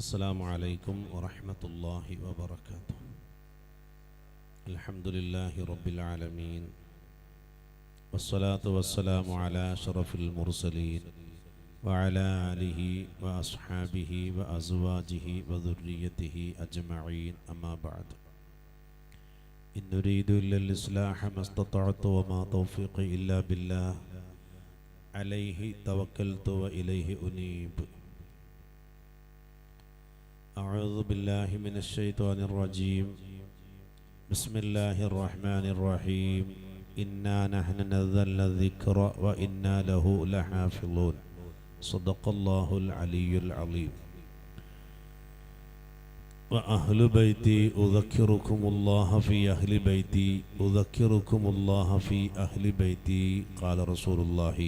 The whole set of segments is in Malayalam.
السلام عليكم ورحمة الله وبركاته. الحمد لله رب العالمين، والصلاة والسلام على أشرف المرسلين وعلى آله وأصحابه وأزواجه وذريته أجمعين، أما بعد. إن نريد إلا الإصلاح ما استطعت وما توفيقي إلا بالله عليه توكلت وإليه أنيب. أعوذ بالله من الشيطان الرجيم. بسم الله الرحمن الرحيم. إنا نحن نزلنا الذكر وإنا له لحافظون. صدق الله العلي العظيم. وأهل بيتي أذكركم الله في أهل بيتي أذكركم الله في أهل بيتي. قال رسول الله: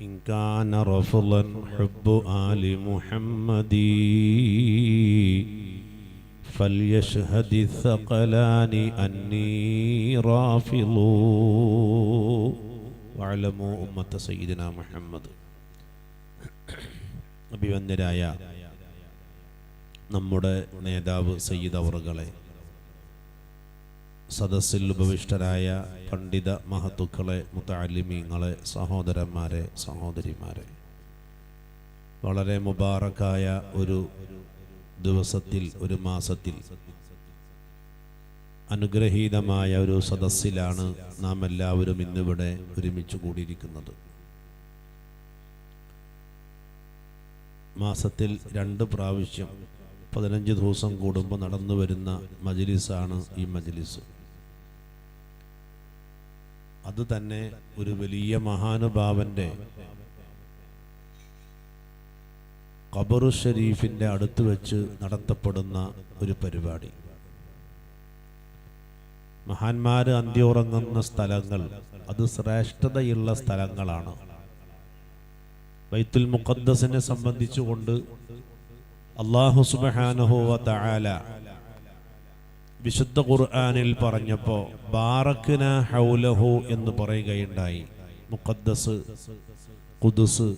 إن كان رفضا حب آل محمد فليشهد الثقلان أني رافض. واعلموا أمة سيدنا محمد. അഭിവന്ദരായ നമ്മുടെ നേതാവ് സയ്യിദ് അവറുകളെ, സദസ്സിൽ ഉപവിഷ്ടരായ പണ്ഡിത മഹത്തുക്കളെ, മുതഅല്ലിമീങ്ങളെ, സഹോദരന്മാരെ, സഹോദരിമാരെ, വളരെ മുബാറക്കായ ഒരു ദിവസത്തിൽ, ഒരു മാസത്തിൽ, അനുഗ്രഹീതമായ ഒരു സദസ്സിലാണ് നാം എല്ലാവരും ഇന്നിവിടെ ഒരുമിച്ച് കൂടിയിരിക്കുന്നത്. മാസത്തിൽ 2 പ്രാവശ്യം 15 ദിവസം കൂടുമ്പോൾ നടന്നു വരുന്ന മജ്ലിസാണ് ഈ മജ്ലിസ്. അത് തന്നെ ഒരു വലിയ മഹാനുഭാവന്റെ ഖബറു ഷരീഫിന്റെ അടുത്ത് വെച്ച് നടത്തപ്പെടുന്ന ഒരു പരിപാടി. മഹാന്മാര് അന്ത്യുറങ്ങുന്ന സ്ഥലങ്ങൾ അത് ശ്രേഷ്ഠതയുള്ള സ്ഥലങ്ങളാണ്. ബൈത്തുൽ മുഖദ്ദസിനെ സംബന്ധിച്ചുകൊണ്ട് അല്ലാഹു സുബ്ഹാനഹു വ തആല വിശുദ്ധ ഖുർആനിൽ പറഞ്ഞപ്പോൾ ബാറക്ന ഹൗലഹു എന്ന് പറയുകയുണ്ടായി. മുഖദ്ദസ്, ഖുദ്സ്,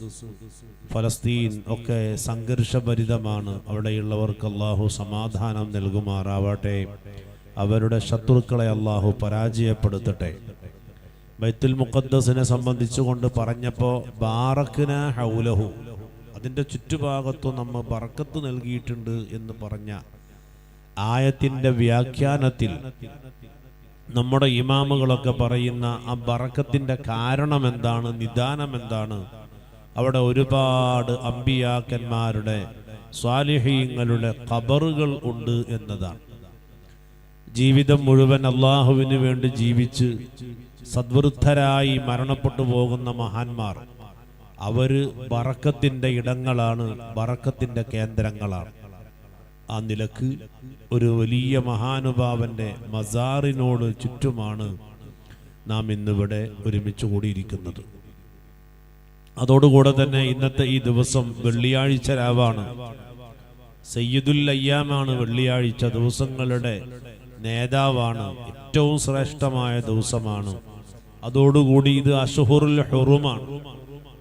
ഫലസ്തീൻ ഒക്കെ സംഘർഷഭരിതമാണ്. അവിടെയുള്ളവർക്ക് അല്ലാഹു സമാധാനം നൽകുമാറാവട്ടെ. അവരുടെ ശത്രുക്കളെ അല്ലാഹു പരാജയപ്പെടുത്തട്ടെ. ബൈത്തുൽ മുഖദ്ദസിനെ സംബന്ധിച്ചുകൊണ്ട് പറഞ്ഞപ്പോൾ ബാറക്ന ഹൗലഹു, അതിൻ്റെ ചുറ്റുഭാഗത്തും നമ്മൾ ബറക്കത്ത് നൽകിയിട്ടുണ്ട് എന്ന് പറഞ്ഞ ആയത്തിൻ്റെ വ്യാഖ്യാനത്തിൽ നമ്മുടെ ഇമാമുകളൊക്കെ പറയുന്ന ആ ബറക്കത്തിൻ്റെ കാരണം എന്താണ്, നിദാനം എന്താണ്? അവിടെ ഒരുപാട് അമ്പിയാക്കന്മാരുടെ, സ്വാലിഹീങ്ങളുടെ ഖബറുകൾ ഉണ്ട് എന്നതാണ്. ജീവിതം മുഴുവൻ അള്ളാഹുവിന് വേണ്ടി ജീവിച്ച് സദ്വൃദ്ധരായി മരണപ്പെട്ടു പോകുന്ന മഹാന്മാർ, അവര് ബറക്കത്തിന്റെ ഇടങ്ങളാണ്, ബറക്കത്തിന്റെ കേന്ദ്രങ്ങളാണ്. ആ നിലക്ക് ഒരു വലിയ മഹാനുഭാവന്റെ മസാറിനോട് ചുറ്റുമാണ് നാം ഇന്നിവിടെ ഒരുമിച്ച് കൂടിയിരിക്കുന്നത്. അതോടുകൂടെ തന്നെ ഇന്നത്തെ ഈ ദിവസം വെള്ളിയാഴ്ച രാവാണ്. സയ്യിദുൽ അയ്യാമാണ്. വെള്ളിയാഴ്ച ദിവസങ്ങളുടെ നേതാവാണ്. ഏറ്റവും ശ്രേഷ്ഠമായ ദിവസമാണ്. അതോടുകൂടി ഇത് അഷ്ഹുറുൽ ഹുറുമാണ്.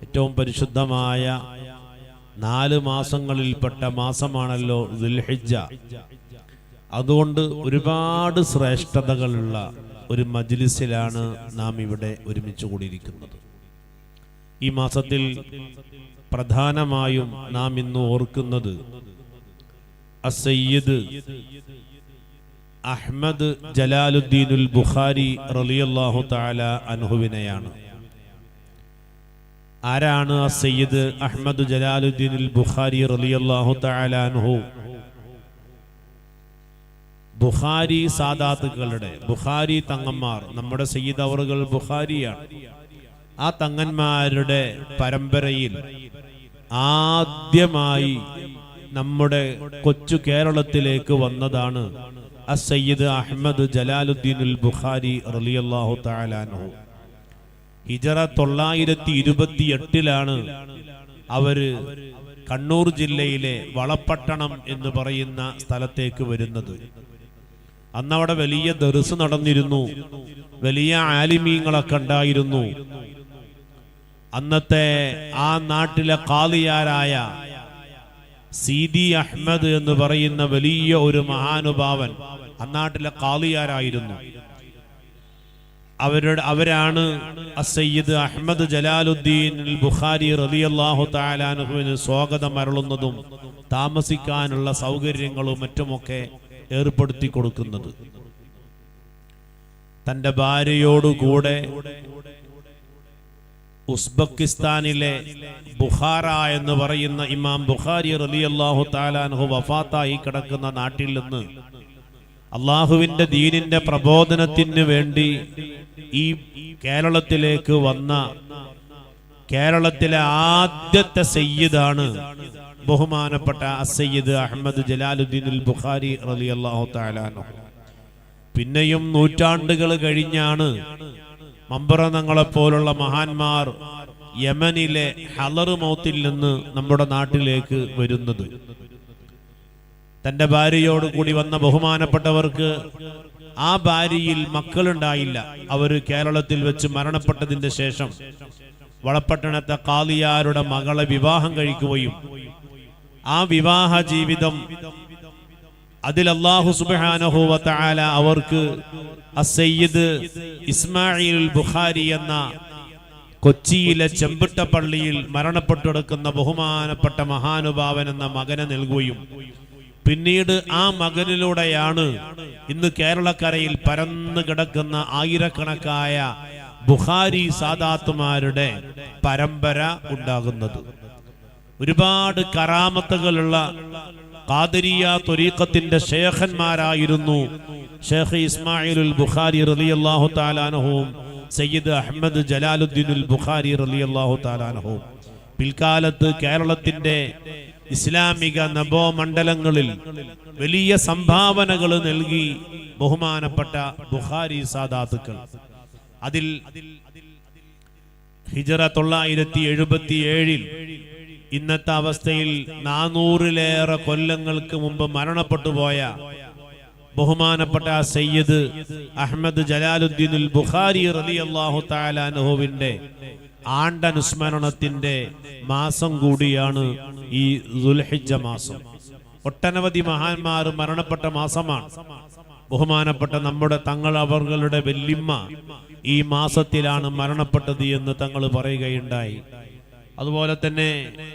ഏറ്റവും പരിശുദ്ധമായ 4 മാസങ്ങളിൽപ്പെട്ട മാസമാണല്ലോ ദുൽഹിജ്ജ. അതുകൊണ്ട് ഒരുപാട് ശ്രേഷ്ഠതകളുള്ള ഒരു മജ്ലിസിലാണ് നാം ഇവിടെ ഒരുമിച്ച് കൂടിയിരിക്കുന്നത്. ഈ മാസത്തിൽ പ്രധാനമായും നാം ഇന്ന് ഓർക്കുന്നത് അസ്സയ്യിദ് അഹ്മദ് ജലാലുദ്ദീനുൽ ബുഖാരി റളിയല്ലാഹു തആല അൻഹുവിനെയാണ്. ആരാണ് സയ്യിദ് അഹ്മദ് ജലാലുദ്ദീനുൽ ബുഖാരി റളിയല്ലാഹു തആല അൻഹു? ബുഖാരി സാദാത്തുക്കളുടെ, ബുഖാരി തങ്ങന്മാർ, നമ്മുടെ സയ്യിദ് അവറുകൾ ബുഖാരിയാണ്. ആ തങ്ങന്മാരുടെ പരമ്പരയിൽ ആദ്യമായി നമ്മുടെ കൊച്ചു കേരളത്തിലേക്ക് വന്നതാണ് അസ്സയ്യിദ് അഹ്മദ് ജലാലുദ്ദീനുൽ ബുഖാരി റളിയല്ലാഹു തആല അൻഹു. ഹിജറ 928 അവര് കണ്ണൂർ ജില്ലയിലെ വളപട്ടണം എന്ന് പറയുന്ന സ്ഥലത്തേക്ക് വരുന്നത്. അന്നവിടെ വലിയ ദർസ് നടന്നിരുന്നു. വലിയ ആലിമീങ്ങളൊക്കെ ഉണ്ടായിരുന്നു. അന്നത്തെ ആ നാട്ടിലെ ഖാദിയാരായ സീദി അഹ്മദ് എന്ന് പറയുന്ന വലിയ ഒരു മഹാനുഭാവൻ അന്നാട്ടിലെ ഖാളിയാരായിരുന്നു. അവരാണ് അസയ്യിദ് അഹ്മദ് ജലാലുദ്ദീൻ ബുഖാരി റളിയല്ലാഹു തആല അൻഹുവിന് സ്വാഗതം അരുളുന്നതും താമസിക്കാനുള്ള സൗകര്യങ്ങളും മറ്റുമൊക്കെ ഏർപ്പെടുത്തി കൊടുക്കുന്നത്. തന്റെ ഭാര്യയോടുകൂടെ ഉസ്ബെക്കിസ്ഥാനിലെ ബുഖാറ എന്ന് പറയുന്ന ഇമാം ബുഖാരി റളിയല്ലാഹു തആല അൻഹു വഫാത്തായി കിടക്കുന്ന നാട്ടിൽ നിന്ന് അള്ളാഹുവിന്റെ ദീനിന്റെ പ്രബോധനത്തിന് വേണ്ടി ഈ കേരളത്തിലേക്ക് വന്ന കേരളത്തിലെ ആദ്യത്തെ സയ്യിദാണ് ബഹുമാനപ്പെട്ട അസയ്യിദ് അഹ്മദ് ജലാലുദ്ദീൻ ബുഖാരി റളിയല്ലാഹു തആല അൻഹു. പിന്നെയും നൂറ്റാണ്ടുകൾ കഴിഞ്ഞാണ് മമ്പറങ്ങളെപ്പോലുള്ള മഹാന്മാർ യമനിലെ ഹളറുമൗത്തിൽ നിന്ന് നമ്മുടെ നാട്ടിലേക്ക് വരുന്നത്. തന്റെ ഭാര്യയോട് കൂടി വന്ന ബഹുമാനപ്പെട്ടവർക്ക് ആ ഭാര്യയിൽ മക്കളുണ്ടായില്ല. അവര് കേരളത്തിൽ വെച്ച് മരണപ്പെട്ടതിന്റെ ശേഷം വളപട്ടണത്തെ ഖാളിയാരുടെ മകളെ വിവാഹം കഴിക്കുകയും ആ വിവാഹ ജീവിതം അതിൽ അല്ലാഹു സുബ്ഹാനഹു വ തആല അവർക്ക് അസയ്യിദ് ഇസ്മായിൽ ബുഖാരി എന്ന കൊച്ചിയിലെ ചെമ്പിട്ട പള്ളിയിൽ മരണപ്പെട്ടു കിടക്കുന്ന ബഹുമാനപ്പെട്ട മഹാനുഭാവൻ എന്ന മകനെ നൽകുകയും പിന്നീട് ആ മകനിലൂടെയാണ് ഇന്ന് കേരളക്കരയിൽ പരന്നു കിടക്കുന്ന ആയിരക്കണക്കായ ബുഖാരി സാദാത്തുമാരുടെ പരമ്പര ഉണ്ടാകുന്നത്. ഒരുപാട് കറാമത്തുകളുള്ള ഖാദിരിയ ത്വരീഖത്തിന്റെ ശേഖന്മാരായിരുന്നു ഷേഖ് ഇസ്മായിലുൽ ബുഖാരി റളിയല്ലാഹു തആല അൻഹുവും സയ്യിദ് അഹ്മദ് ജലാലുദ്ദീൻ ബുഖാരി റളിയല്ലാഹു തആല അൻഹുവും. പിൽക്കാലത്ത് കേരളത്തിന്റെ ഇസ്ലാമിക നവോമണ്ഡലങ്ങളിൽ വലിയ സംഭാവനകൾ നൽകി ബഹുമാനപ്പെട്ട ബുഖാരി സാദാത്തുക്കൾ. അതിൽ ഹിജറ 977 ഇന്നത്തെ അവസ്ഥയിൽ 400-ലേറെ കൊല്ലങ്ങൾക്ക് മുമ്പ് മരണപ്പെട്ടു പോയ ബഹുമാനപ്പെട്ട സയ്യിദ് അഹ്മദ് ജലാലുദ്ദീൻ ബുഖാരി റളിയല്ലാഹു തആല അൻഹുവിന്റെ ആണ്ടനുസ്മരണത്തിന്റെ മാസം കൂടിയാണ് ഈ ദുൽഹിജ്ജ മാസം. ഒട്ടനവധി മഹാന്മാർ മരണപ്പെട്ട മാസമാണ്. ബഹുമാനപ്പെട്ട നമ്മുടെ തങ്ങൾ അവരുടെ വല്യമ്മ ഈ മാസത്തിലാണ് മരണപ്പെട്ടത് എന്ന് തങ്ങൾ പറയുകയുണ്ടായി. അതുപോലെ തന്നെ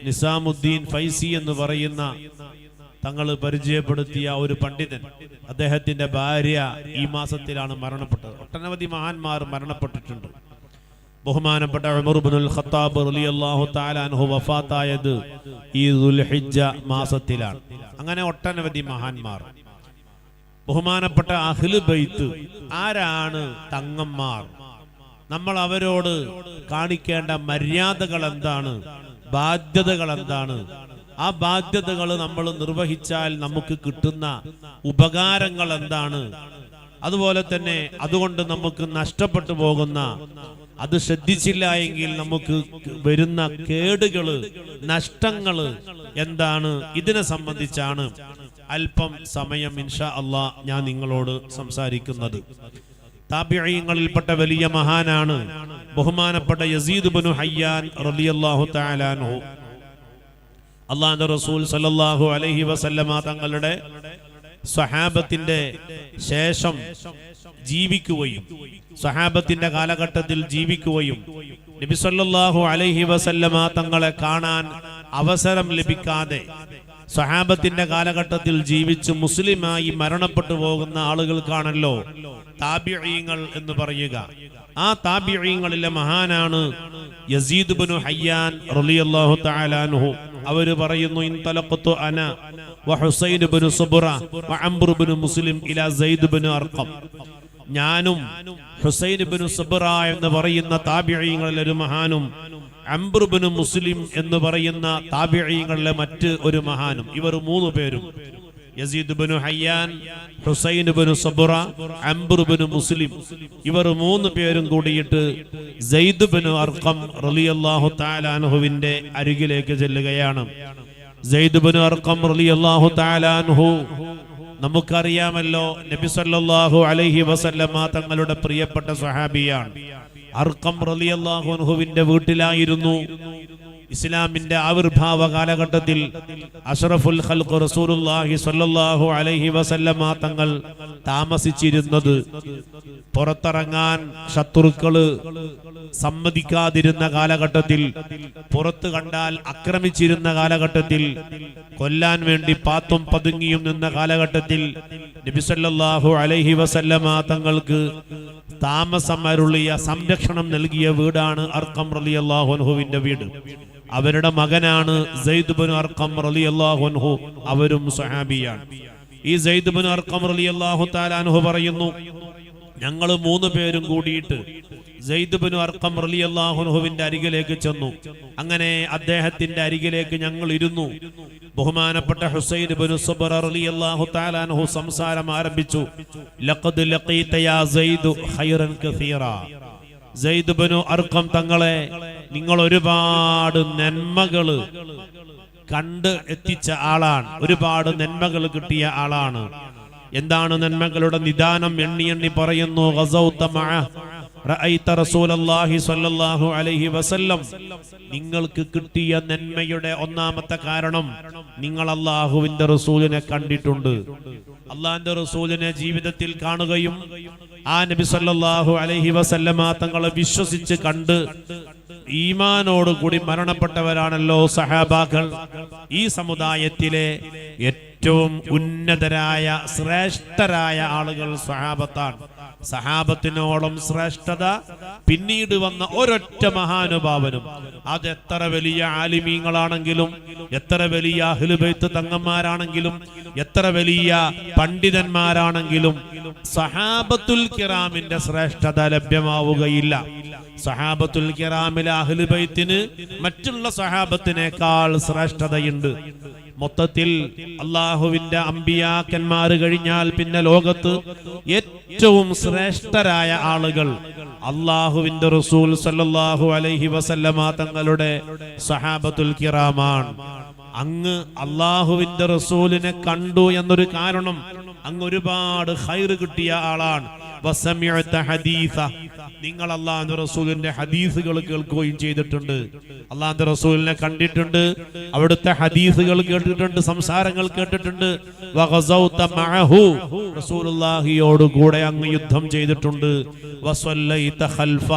നിസാമുദ്ദീൻ ഫൈസി എന്ന് പറയുന്ന തങ്ങൾ പരിചയപ്പെടുത്തിയ ഒരു പണ്ഡിതൻ, അദ്ദേഹത്തിന്റെ ഭാര്യ ഈ മാസത്തിലാണ് മരണപ്പെട്ടത്. ഒട്ടനവധി മഹാന്മാർ മരണപ്പെട്ടിട്ടുണ്ട്. ബഹുമാനപ്പെട്ട ഉമർ ഇബ്നുൽ ഖത്താബ് റളിയല്ലാഹു തആല അൻഹു വഫാത്തായത് ഈ ദുൽഹിജ്ജ മാസത്തിലാണ്. അങ്ങനെ ഒട്ടനവധി മഹാന്മാർ. ബഹുമാനപ്പെട്ട അഹ്ലു ബൈത്ത് ആരാണ്? തങ്ങന്മാർ. നമ്മൾ അവരോട് കാണിക്കേണ്ട മര്യാദകൾ എന്താണ്? ബാധ്യതകൾ എന്താണ്? ആ ബാധ്യതകൾ നമ്മൾ നിർവഹിച്ചാൽ നമുക്ക് കിട്ടുന്ന ഉപകാരങ്ങൾ എന്താണ്? അതുപോലെ തന്നെ അതുകൊണ്ട് നമുക്ക് നഷ്ടപ്പെട്ടു പോകുന്ന, അത് ശ്രദ്ധിച്ചില്ല എങ്കിൽ നമുക്ക് വരുന്ന കേടുകള്, നഷ്ടങ്ങള് എന്താണ്? ഇതിനെ സംബന്ധിച്ചാണ് അല്പം സമയം ഇൻഷാ അല്ലാഹ് ഞാൻ നിങ്ങളോട് സംസാരിക്കുന്നത്. താബിഈങ്ങളിൽപ്പെട്ട വലിയ മഹാനാണ് ബഹുമാനപ്പെട്ട യസീദ് ഇബ്നു ഹയ്യാൻ റളിയല്ലാഹു തആല അൻഹു. അല്ലാഹുവിന്റെ റസൂൽ സല്ലല്ലാഹു അലൈഹി വസല്ലമ തങ്ങളുടെ സ്വഹാബത്തിന്റെ ശേഷം ജീവിക്കുകയും സ്വഹാബത്തിന്റെ കാലഘട്ടത്തിൽ ജീവിക്കുകയും നബി സല്ലല്ലാഹു അലൈഹി വസല്ലമ തങ്ങളെ കാണാൻ അവസരം ലഭിക്കാതെ സ്വഹാബത്തിന്റെ കാലഘട്ടത്തിൽ ജീവിച്ച് മുസ്ലിമായി മരണപ്പെട്ടു പോകുന്ന ആളുകൾക്കാണല്ലോ താബിഈങ്ങൾ എന്ന് പറയുക. ആ താബിഈങ്ങളിലെ മഹാനാണ് യസീദ് ഇബ്നു ഹയ്യാൻ റളിയല്ലാഹു തആല അൻഹു. അവര് പറയുന്നു, ഇൻതലഖതു അന വഹുസൈൻ ഇബ്നു സുബ്റ വഅംർ ഇബ്നു മുസ്ലിം ഇലാ സയ്യിദ് ഇബ്നു അർഖം. ഞാനും ഹുസൈൻ ഇബ്നു സുബ്റ എന്ന് പറയുന്ന താബിഈങ്ങളിലെ ഒരു മഹാനും അംർ ഇബ്നു മുസ്ലിം എന്ന് പറയുന്ന താബിഈങ്ങളിലെ മറ്റ് ഒരു മഹാനും, ഇവർ മൂന്ന് പേരും യസീദ് ഇബ്നു ഹയ്യാൻ, ഹുസൈൻ ഇബ്നു സുബ്റ, അംർ ഇബ്നു മുസ്ലിം, ഇവർ മൂന്ന് പേരും കൂടിയിട്ട് സയ്യിദ് ഇബ്നു അർഖം റളിയല്ലാഹു തആല അൻഹുവിന്റെ അരികിലേക്ക് ചെല്ലുകയാണ്. സയ്യിദ് ഇബ്നു അർഖം റളിയല്ലാഹു തആല അൻഹു നമുക്കറിയാമല്ലോ, നബി സല്ലല്ലാഹു അലൈഹി വസല്ലമ തങ്ങളുടെ പ്രിയപ്പെട്ട സ്വഹാബിയാണ്. അർഖം റളിയല്ലാഹു അൻഹുവിന്റെ വീട്ടിലായിരുന്നു ഇസ്ലാമിന്റെ ആവിർഭാവ കാലഘട്ടത്തിൽ അഷ്റഫുൽ ഖൽഖ് റസൂലുള്ളാഹി സ്വല്ലല്ലാഹു അലൈഹി വസല്ലമ തങ്ങൾ താമസിച്ചിരുന്നത് പുറത്തിറങ്ങാൻ ശത്രുക്കള് സമ്മതിക്കാതിരുന്ന കാലഘട്ടത്തിൽ, പുറത്ത് കണ്ടാൽ ആക്രമിച്ചിരുന്ന കാലഘട്ടത്തിൽ, കൊല്ലാൻ വേണ്ടി പാത്തും പതുങ്ങിയും നിന്ന കാലഘട്ടത്തിൽ നബി സല്ലല്ലാഹു അലൈഹി വസല്ലമ തങ്ങൾക്ക് താമസം അരുളിയ, സംരക്ഷണം നൽകിയ വീടാണ് അർഖം റളിയല്ലാഹു അൻഹുവിന്റെ വീട്. അവരുടെ മകനാണ് സയ്യിദ് ഇബ്നു അർഖം റളിയല്ലാഹു അൻഹു. അവരും സ്വഹാബിയാണ്. ഈ സയ്യിദ് ഇബ്നു അർഖം റളിയല്ലാഹു തആല അൻഹു പറയുന്നു, ഞങ്ങൾ 3 പേരും കൂടിയിട്ട് സയ്യിദ് ഇബ്നു അർഖം റളിയല്ലാഹു അൻഹുവിന്റെ അരികിലേക്ക് ചെന്നു. അങ്ങനെ അദ്ദേഹത്തിന്റെ അരികിലേക്ക് ഞങ്ങൾ ഇരുന്നു. ബഹുമാനപ്പെട്ട ഹുസൈൻ ഇബ്നു സുബ്ര റളിയല്ലാഹു തആല അൻഹു സംസാരം ആരംഭിച്ചു. ലഖദ് ലഖീത യാ സയ്യിദ് ഖൈറൻ കസീറ. സയ്യിദ് ഇബ്നു അർഖം തങ്ങളെ, നിങ്ങൾ ഒരുപാട് നന്മകൾ കണ്ട് എത്തിച്ച ആളാണ്, ഒരുപാട് നന്മകൾ കിട്ടിയ ആളാണ്. എന്താണ് നന്മകളുടെ നിദാനം? എണ്ണി എണ്ണി പറയുന്നു. ഗസൗത മഅ റഅയ്ത റസൂലല്ലാഹി സ്വല്ലല്ലാഹു അലൈഹി വസല്ലം. നിങ്ങൾക്ക് കിട്ടിയ നന്മയുടെ ഒന്നാമത്തെ കാരണം, നിങ്ങൾ അല്ലാഹുവിന്റെ റസൂലിനെ കണ്ടിട്ടുണ്ട്. അല്ലാഹുവിന്റെ റസൂലിനെ ജീവിതത്തിൽ കാണുകയും ആ നബി സല്ലല്ലാഹു അലൈഹി വസല്ലമ തങ്ങളെ വിശ്വസിച്ച് കണ്ട് ഈമാനോട് കൂടി മരണപ്പെട്ടവരാണല്ലോ സഹാബാക്കൾ. ഈ സമുദായത്തിലെ ഏറ്റവും ഉന്നതരായ ശ്രേഷ്ഠരായ ആളുകൾ സഹാബത്താണ്. സഹാബത്തിനോളം ശ്രേഷ്ഠത പിന്നീട് വന്ന ഒരൊറ്റ മഹാനുഭാവനും, അത് എത്ര വലിയ ആലിമീങ്ങളാണെങ്കിലും, എത്ര വലിയ അഹ്ലു ബൈത്ത് തങ്ങന്മാരാണെങ്കിലും, എത്ര വലിയ പണ്ഡിതന്മാരാണെങ്കിലും സഹാബത്തുൽ കിറാമിന്റെ ശ്രേഷ്ഠത ലഭ്യമാവുകയില്ല. സഹാബത്തുൽ കിറാമിലെ അഹ്ലു ബൈത്തിന് മറ്റുള്ള സഹാബത്തിനേക്കാൾ ശ്രേഷ്ഠതയുണ്ട്. മൊത്തത്തിൽ അള്ളാഹുവിന്റെ അമ്പിയാക്കന്മാർ കഴിഞ്ഞാൽ പിന്നെ ലോകത്ത് ഏറ്റവും ശ്രേഷ്ഠരായ ആളുകൾ അള്ളാഹുവിന്റെ റസൂൽ സല്ലല്ലാഹു അലൈഹി വസല്ലമ തങ്ങളുടെ സഹാബത്തുൽ കിറാമാണ്. അങ്ങ് അള്ളാഹുവിന്റെ റസൂലിനെ കണ്ടു എന്നൊരു കാരണം, അങ്ങ് ഒരുപാട് ഖൈർ കിട്ടിയ ആളാണ്. വസമിഅത ഹദീസ, നിങ്ങൾ അല്ലാഹുവിന്റെ റസൂലിന്റെ ഹദീസുകൾ കേൾക്കുകയും ചെയ്തിട്ടുണ്ട്. അല്ലാഹുവിന്റെ റസൂലിനെ കണ്ടിട്ടുണ്ട്, അവിടുത്തെ ഹദീസുകൾ കേട്ടിട്ടുണ്ട്, സംസാരങ്ങൾ കേട്ടിട്ടുണ്ട്. വഗസൗത മഅഹു, റസൂലുള്ളാഹിയോട് കൂടെ അങ്ങ് യുദ്ധം ചെയ്തിട്ടുണ്ട്. വസല്ലൈത ഖൽഫ,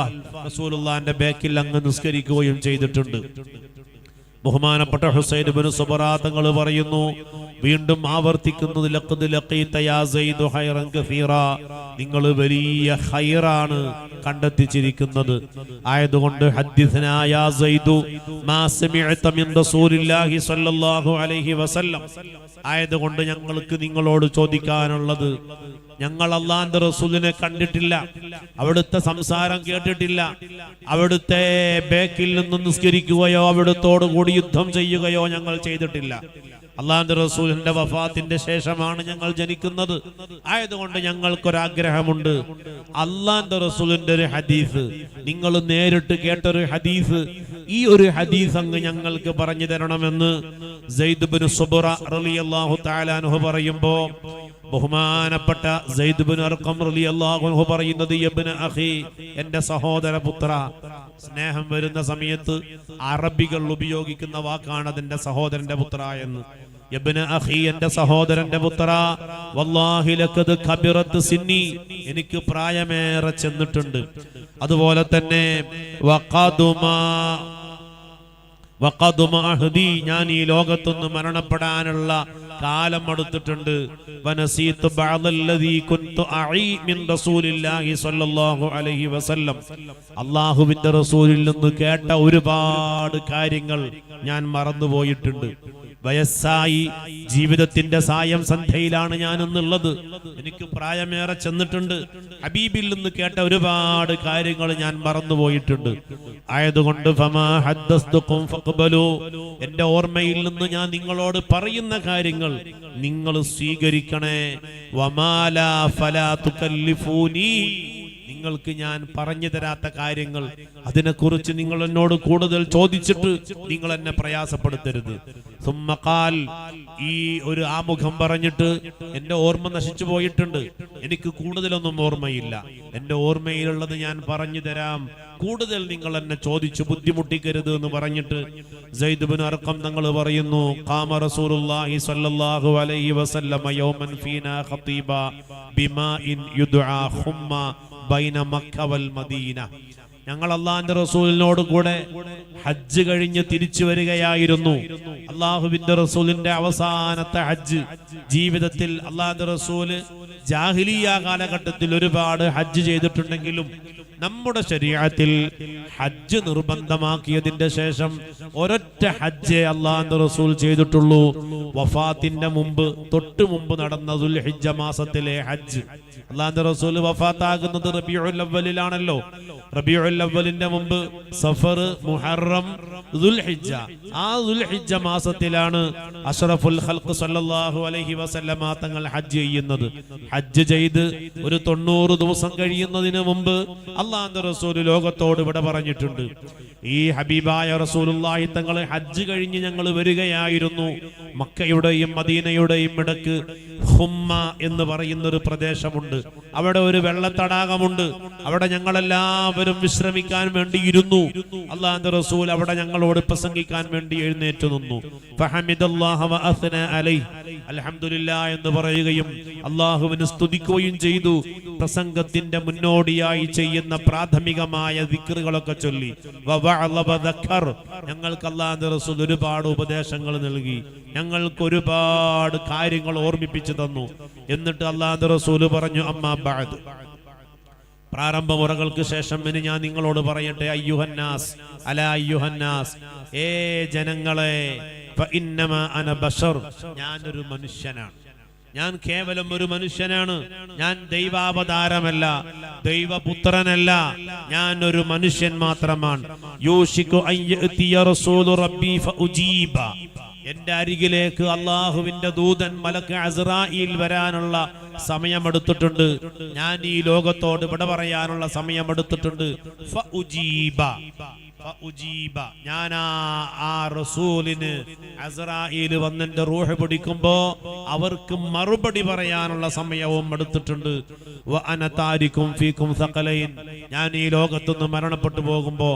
റസൂലുള്ളാഹിന്റെ ബാക്കിൽ അങ്ങ് നിസ്കരിക്കുകയും ചെയ്തിട്ടുണ്ട്. ബഹുമാനപ്പെട്ട ഹുസൈൻ ഇബ്നു സുബ്ര തങ്ങൾ പറയുന്നു, വീണ്ടും ആവർത്തിക്കുന്നത്, ലഖദ് ലഖീത യാ സയ്യിദ് ഖൈറൻ കസീറ. നിങ്ങൾ വലിയ ഖൈറാണ് കണ്ടെത്തിച്ചിരിക്കുന്നത്. ആയതുകൊണ്ട് ഹദ്ദിസ്നാ യാ സയ്യിദ് മാ സമിഅത മിൻ റസൂലില്ലാഹി സ്വല്ലല്ലാഹു അലൈഹി വസല്ലം. ആയതുകൊണ്ട് ഞങ്ങൾക്ക് നിങ്ങളോട് ചോദിക്കാനുള്ളത്, ഞങ്ങൾ അല്ലാഹുവിന്റെ റസൂലിനെ കണ്ടിട്ടില്ല, അവിടുത്തെ സംസാരം കേട്ടിട്ടില്ല, അവിടുത്തെ ബേക്കിൽ നിന്ന് നിസ്കരിക്കുകയോ അവിടുത്തോട് കൂടി യുദ്ധം ചെയ്യുകയോ ഞങ്ങൾ ചെയ്തിട്ടില്ല. അല്ലാഹുവിന്റെ റസൂലിന്റെ വഫാത്തിന്റെ ശേഷമാണ് ഞങ്ങൾ ജനിക്കുന്നത്. ആയതുകൊണ്ട് ഞങ്ങൾക്കൊരാഗ്രഹമുണ്ട്, അല്ലാഹുവിന്റെ റസൂലിന്റെ ഒരു ഹദീസ്, നിങ്ങൾ നേരിട്ട് കേട്ടൊരു ഹദീസ്, ഈ ഒരു ഹദീസ് അങ്ങ് ഞങ്ങൾക്ക് പറഞ്ഞു തരണമെന്ന് സയ്യിദ് ഇബ്നു സുബ്ര റളിയല്ലാഹു തആല അൻഹു പറയുമ്പോൾ, ബഹുമാനപ്പെട്ട സയ്യിദ് ഇബ്നു അർഖം റളിയല്ലാഹു അൻഹു പറയുന്നത്, ഇബ്നു അഖി, എന്റെ സഹോദര പുത്ര. സ്നേഹം വരുന്ന സമയത്ത് അറബികൾ ഉപയോഗിക്കുന്ന വാക്കാണ് അതിന്റെ സഹോദരന്റെ പുത്ര എന്ന്. ഇബ്നു അഖി, എന്റെ സഹോദരന്റെ പുത്ര, വല്ലാഹി ലഖദ് കബിറത്ത് സിന്നി, എനിക്ക് പ്രായമേറെ ചെന്നിട്ടുണ്ട്. അതുപോലെ തന്നെ വഖദുമ അഹ്ദി, ഞാൻ ഈ ലോകത്തുനിന്ന് മരണപ്പെടാനുള്ള കാലം അടുത്തിട്ടുണ്ട്. വനസീതു ബഅദല്ലദീ കുൻതു അഈ മിൻ റസൂലില്ലാഹി സ്വല്ലല്ലാഹു അലൈഹി വസല്ലം, അല്ലാഹുവിന്റെ റസൂലിൽ നിന്ന് കേട്ട ഒരുപാട് കാര്യങ്ങൾ ഞാൻ മറന്നുപോയിട്ടുണ്ട്. വയസ്സായി, ജീവിതത്തിന്റെ സായം സന്ധ്യയിലാണ് ഞാൻ എന്നുള്ളത്, എനിക്ക് പ്രായമേറെ ചെന്നിട്ടുണ്ട്. ഹബീബിൽ നിന്ന് കേട്ട ഒരുപാട് കാര്യങ്ങൾ ഞാൻ മറന്നുപോയിട്ടുണ്ട്. ആയതുകൊണ്ട് ഫമാ ഹദ്ദസ്തുകും ഫഖ്ബലു, എന്റെ ഓർമ്മയിൽ നിന്ന് ഞാൻ നിങ്ങളോട് പറയുന്ന കാര്യങ്ങൾ നിങ്ങൾ സ്വീകരിക്കണേ. വമാലാ ഫലാ തുകല്ലിഫൂനി, നിങ്ങൾക്ക് ഞാൻ പറഞ്ഞു തരാത്ത കാര്യങ്ങൾ, അതിനെക്കുറിച്ച് നിങ്ങൾ എന്നോട് കൂടുതൽ ചോദിച്ചിട്ട് നിങ്ങൾ എന്നെ പ്രയാസപ്പെടുത്തരുത്. ثم قال ഈ ഒരു ആമുഖം പറഞ്ഞിട്ട് എന്റെ ഓർമ്മ നശിച്ചു പോയിട്ടുണ്ട്, എനിക്ക് കൂടുതലൊന്നും ഓർമ്മയില്ല, എന്റെ ഓർമ്മയിലുള്ളത് ഞാൻ പറഞ്ഞു തരാം, കൂടുതൽ നിങ്ങൾ എന്നെ ചോദിച്ചു ബുദ്ധിമുട്ടിക്കരുത് എന്ന് പറഞ്ഞിട്ട് സയ്യിദ് ഇബ്നു അർഖം തങ്ങൾ പറയുന്നു, ഖാമ റസൂലുള്ളാഹി സ്വല്ലല്ലാഹു അലൈഹി വസല്ലമ യൗമൻ ഫീനാ ഖതീബ ബിമാഇൻ യുദ്ആ ഖുമ്മ ബൈന മക്ക വൽ മദീന. ഞങ്ങൾ അള്ളാഹുവിന്റെ റസൂലിനോട് കൂടെ ഹജ്ജ് കഴിഞ്ഞ് തിരിച്ചു വരികയായിരുന്നു. അള്ളാഹുവിന്റെ റസൂലിന്റെ അവസാനത്തെ ഹജ്ജ് ജീവിതത്തിൽ അള്ളാഹുവിന്റെ റസൂല് ജാഹിലിയ കാലഘട്ടത്തിൽ ഒരുപാട് ഹജ്ജ് ചെയ്തിട്ടുണ്ടെങ്കിലും നമ്മുടെ ശരീഅത്തിൽ ഹജ്ജ് നിർബന്ധമാക്കിയതിന്റെ ശേഷം ഒരൊറ്റ ഹജ്ജേ അള്ളാഹുവിന്റെ റസൂൽ ചെയ്തിട്ടുള്ളൂ. വഫാത്തിന്റെ മുമ്പ് തൊട്ട് മുമ്പ് നടന്ന ദുൽഹിജ്ജ മാസത്തിലെ ഹജ്ജ്. അള്ളാഹുവിന്റെ റസൂൽ വഫാത്താകുന്നത് റബീഉൽ അവ്വലിലാണല്ലോ. റബീഉൽ അവ്വലിന്റെ മുമ്പ് സഫർ, മുഹറം, ദുൽഹിജ്ജ. ആ ദുൽഹിജ്ജ മാസത്തിലാണ് അഷ്റഫുൽ ഖൽഖ് സല്ലല്ലാഹു അലൈഹി വസല്ലമ തങ്ങൾ ഹജ്ജ് ചെയ്യുന്നത്. ഹജ്ജ് ചെയ്ത് ഒരു 90 ദിവസം കഴിയുന്നതിന് മുമ്പ് അള്ളാഹുവിന്റെ റസൂൽ ലോകത്തോട് ഇവിടെ പറഞ്ഞിട്ടുണ്ട്, ഈ ഹബീബായ റസൂലുള്ളാഹി തങ്ങൾ ഹജ്ജ് കഴിഞ്ഞ് ഞങ്ങൾ വരികയായിരുന്നു. മക്കയുടെയും മദീനയുടെയും ഇടക്ക് ഹുമ്മ എന്ന് പറയുന്ന ഒരു പ്രദേശമുണ്ട്. അവിടെ ഒരു വെള്ളത്തടാകമുണ്ട്. അവിടെ ഞങ്ങളെല്ലാവരും വിശ്രമിക്കാൻ വേണ്ടി ഇരുന്നു. അള്ളാഹുവിന്റെ റസൂൽ അവിടെ ഞങ്ങളോട് പ്രസംഗിക്കാൻ വേണ്ടി എഴുന്നേറ്റ് നിന്നു. ഫഹമിദല്ലാഹ വ അസ്ന അലൈഹി, അൽഹംദുലില്ലാഹ് എന്ന് പറയുകയും അള്ളാഹുവിനെ സ്തുതിക്കുകയും ചെയ്തു. പ്രസംഗത്തിന്റെ മുന്നോടിയായി ചെയ്യുന്ന പ്രാഥമികമായ ദിക്റുകളൊക്കെ ചൊല്ലി. ഞങ്ങൾക്ക് അല്ലാഹുവിന്റെ റസൂൽ ഒരുപാട് ഉപദേശങ്ങൾ നൽകി, ഞങ്ങൾക്ക് ഒരുപാട് കാര്യങ്ങൾ ഓർമ്മിപ്പിച്ചു തന്നു. എന്നിട്ട് അല്ലാഹുവിന്റെ റസൂൽ പറഞ്ഞു, അമ്മാ ബഅദ്, പ്രാരംഭ മുറകൾക്ക് ശേഷം ഇനി ഞാൻ നിങ്ങളോട് പറയട്ടെ, അയ്യുഹന്നാസ് അലാ അയ്യുഹന്നാസ്, ഏ ജനങ്ങളെ, ഫഇന്നമാ അന ബശർ, ഞാനൊരു മനുഷ്യനാണ്, ഞാൻ കേവലം ഒരു മനുഷ്യനാണ്, ഞാൻ ദൈവാവതാരമല്ല, ദൈവപുത്രനല്ല, ഞാൻ ഒരു മനുഷ്യൻ മാത്രമാണ്. യൂഷികു അൻ യഅതിയ റസൂലു റബ്ബി ഫഉജീബ, എന്റെ അരികിലേക്ക് അള്ളാഹുവിന്റെ ദൂതൻ മലക്ക് അസ്റായീൽ വരാനുള്ള സമയമെടുത്തിട്ടുണ്ട്. ഞാൻ ഈ ലോകത്തോട് വിട പറയാനുള്ള സമയമെടുത്തിട്ടുണ്ട്. ഫഉജീബ, ഞാൻ ആ റസൂലിന് അസ്റായീൽ വന്നെന്റെ റൂഹ് പിടിക്കുമ്പോ അവർക്ക് മറുപടി പറയാനുള്ള സമയവും എടുത്തിട്ടുണ്ട്. വഅന താരിക്കും ഫീക്കും സഖലൈൻ, ഞാൻ ഈ ലോകത്തുനിന്ന് മരണപ്പെട്ടു പോകുമ്പോ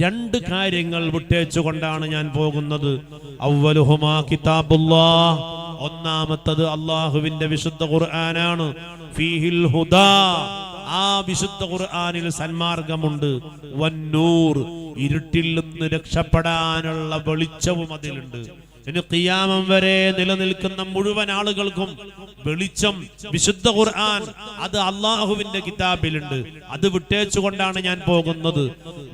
2 കാര്യങ്ങൾ വിട്ടേച്ചുകൊണ്ടാണ് ഞാൻ പോകുന്നത്. അവ്വലുഹുമാ കിതാബുല്ലാഹ്, ഒന്നാമത്തത് അള്ളാഹുവിന്റെ വിശുദ്ധ ഖുർആനാണ്. ഫീഹിൽ ഹുദാ, ആ വിശുദ്ധ ഖുർആനിൽ സന്മാർഗമുണ്ട്. വന്നൂർ, ഇരുട്ടിൽ നിന്ന് രക്ഷപ്പെടാനുള്ള വെളിച്ചവും അതിലുണ്ട്. ഇനി ഖിയാമം വരെ നിലനിൽക്കുന്ന മുഴുവൻ ആളുകൾക്കും വെളിച്ചം വിശുദ്ധ ഖുർആൻ, അത് അള്ളാഹുവിന്റെ കിതാബിലുണ്ട്. അത് വിട്ടേച്ചുകൊണ്ടാണ് ഞാൻ പോകുന്നത്.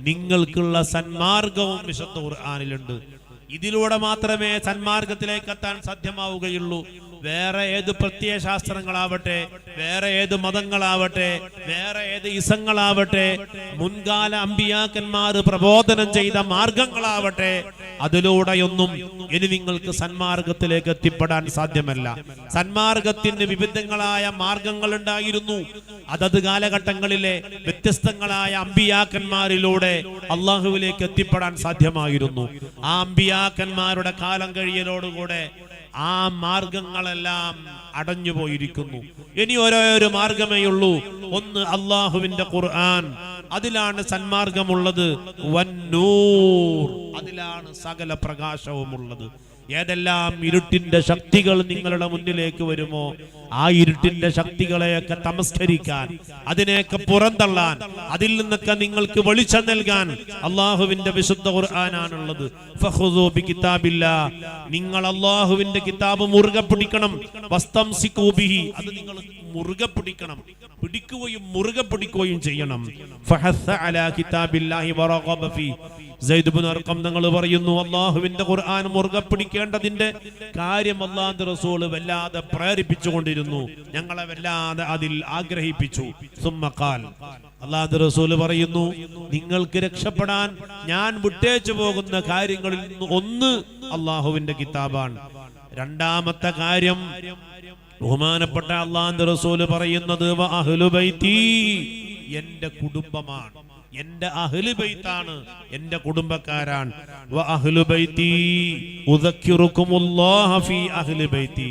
നിങ്ങൾക്കുള്ള സന്മാർഗവും വിശുദ്ധ ഖുർആനിലുണ്ട്. ഇതിലൂടെ മാത്രമേ സന്മാർഗത്തിലേക്ക് എത്താൻ സാധ്യമാവുകയുള്ളൂ. വേറെ ഏത് പ്രത്യയശാസ്ത്രങ്ങളാവട്ടെ, വേറെ ഏത് മതങ്ങളാവട്ടെ, വേറെ ഏത് ഇസങ്ങളാവട്ടെ, മുൻകാല അമ്പിയാക്കന്മാർ പ്രബോധനം ചെയ്ത മാർഗങ്ങളാവട്ടെ, അതിലൂടെയൊന്നും ഇനി നിങ്ങൾക്ക് സന്മാർഗത്തിലേക്ക് എത്തിപ്പെടാൻ സാധ്യമല്ല. സന്മാർഗത്തിന് വിവിധങ്ങളായ മാർഗങ്ങൾ ഉണ്ടായിരുന്നു. അതത് കാലഘട്ടങ്ങളിലെ വ്യത്യസ്തങ്ങളായ അമ്പിയാക്കന്മാരിലൂടെ അള്ളാഹുവിലേക്ക് എത്തിപ്പെടാൻ സാധ്യമായിരുന്നു. ആ അമ്പിയാക്കന്മാരുടെ കാലം കഴിയലോടുകൂടെ ആ മാർഗങ്ങളെല്ലാം അടഞ്ഞുപോയിരിക്കുന്നു. ഇനി ഓരോരോ മാർഗമേയുള്ളൂ. ഒന്ന് അള്ളാഹുവിന്റെ ഖുർആൻ, അതിലാണ് സന്മാർഗമുള്ളത്. വന്നൂർ, അതിലാണ് സകല പ്രകാശവും ഉള്ളത്. ഏതെല്ലാം ഇരുട്ടിന്റെ ശക്തികൾ നിങ്ങളുടെ മുന്നിലേക്ക് വരുമോ, ആ ഇരുട്ടിന്റെ ശക്തികളെയൊക്കെ തമസ്കരിക്കാൻ, അതിനെയൊക്കെ പുറന്തള്ളാൻ, അതിൽ നിന്നൊക്കെ നിങ്ങൾക്ക് വെളിച്ചം നൽകാൻ അള്ളാഹുവിന്റെ വിശുദ്ധ ഖുർആനാണുള്ളത്. ഫഖുദൂ ബികിതാബില്ലാഹ്, നിങ്ങൾ അള്ളാഹുവിന്റെ കിതാബ് മുറുകെ പിടിക്കണം. വസ്തംസികൂ ബിഹി, അത് നിങ്ങൾ മുറുകെ പിടിക്കണം, പിടിക്കുകയും മുറുകെ പിടിക്കുകയും ചെയ്യണം. ഫഹസ്സ അലാ കിതാബില്ലാഹി വറഗബ ഫീ, സയ്യിദ് ഇബ്നു അർഖം തങ്ങൾ പറയുന്നു, അള്ളാഹുവിന്റെ ഖുർആൻ മുറുകെ പിടിക്കേണ്ടതിന്റെ കാര്യം അല്ലാഹുവിന്റെ റസൂൽ വല്ലാതെ പ്രേരിപ്പിച്ചുകൊണ്ടിരുന്നു, ഞങ്ങളെ വല്ലാതെ അതിൽ ആഗ്രഹിപ്പിച്ചു. സുമ്മ ഖാൽ, അല്ലാഹുവിന്റെ റസൂൽ പറയുന്നു, നിങ്ങൾക്ക് രക്ഷപ്പെടാൻ ഞാൻ വിട്ടേച്ചു പോകുന്ന കാര്യങ്ങളിൽ ഒന്ന് അള്ളാഹുവിന്റെ കിതാബാണ്. രണ്ടാമത്തെ കാര്യം ബഹുമാനപ്പെട്ട അള്ളാഹുവിന്റെ റസൂൽ പറയുന്നത് വഅഹ്ലു ബൈത്തി, എന്റെ കുടുംബമാണ്, എന്റെ അഹ്ലു ബൈത്താണ്, എന്റെ കുടുംബക്കാരാണ്. വ അഹ്ലു ബൈത്തി ഉദക്കിറുകുമുല്ലാഹ ഫീ അഹ്ലി ബൈത്തി,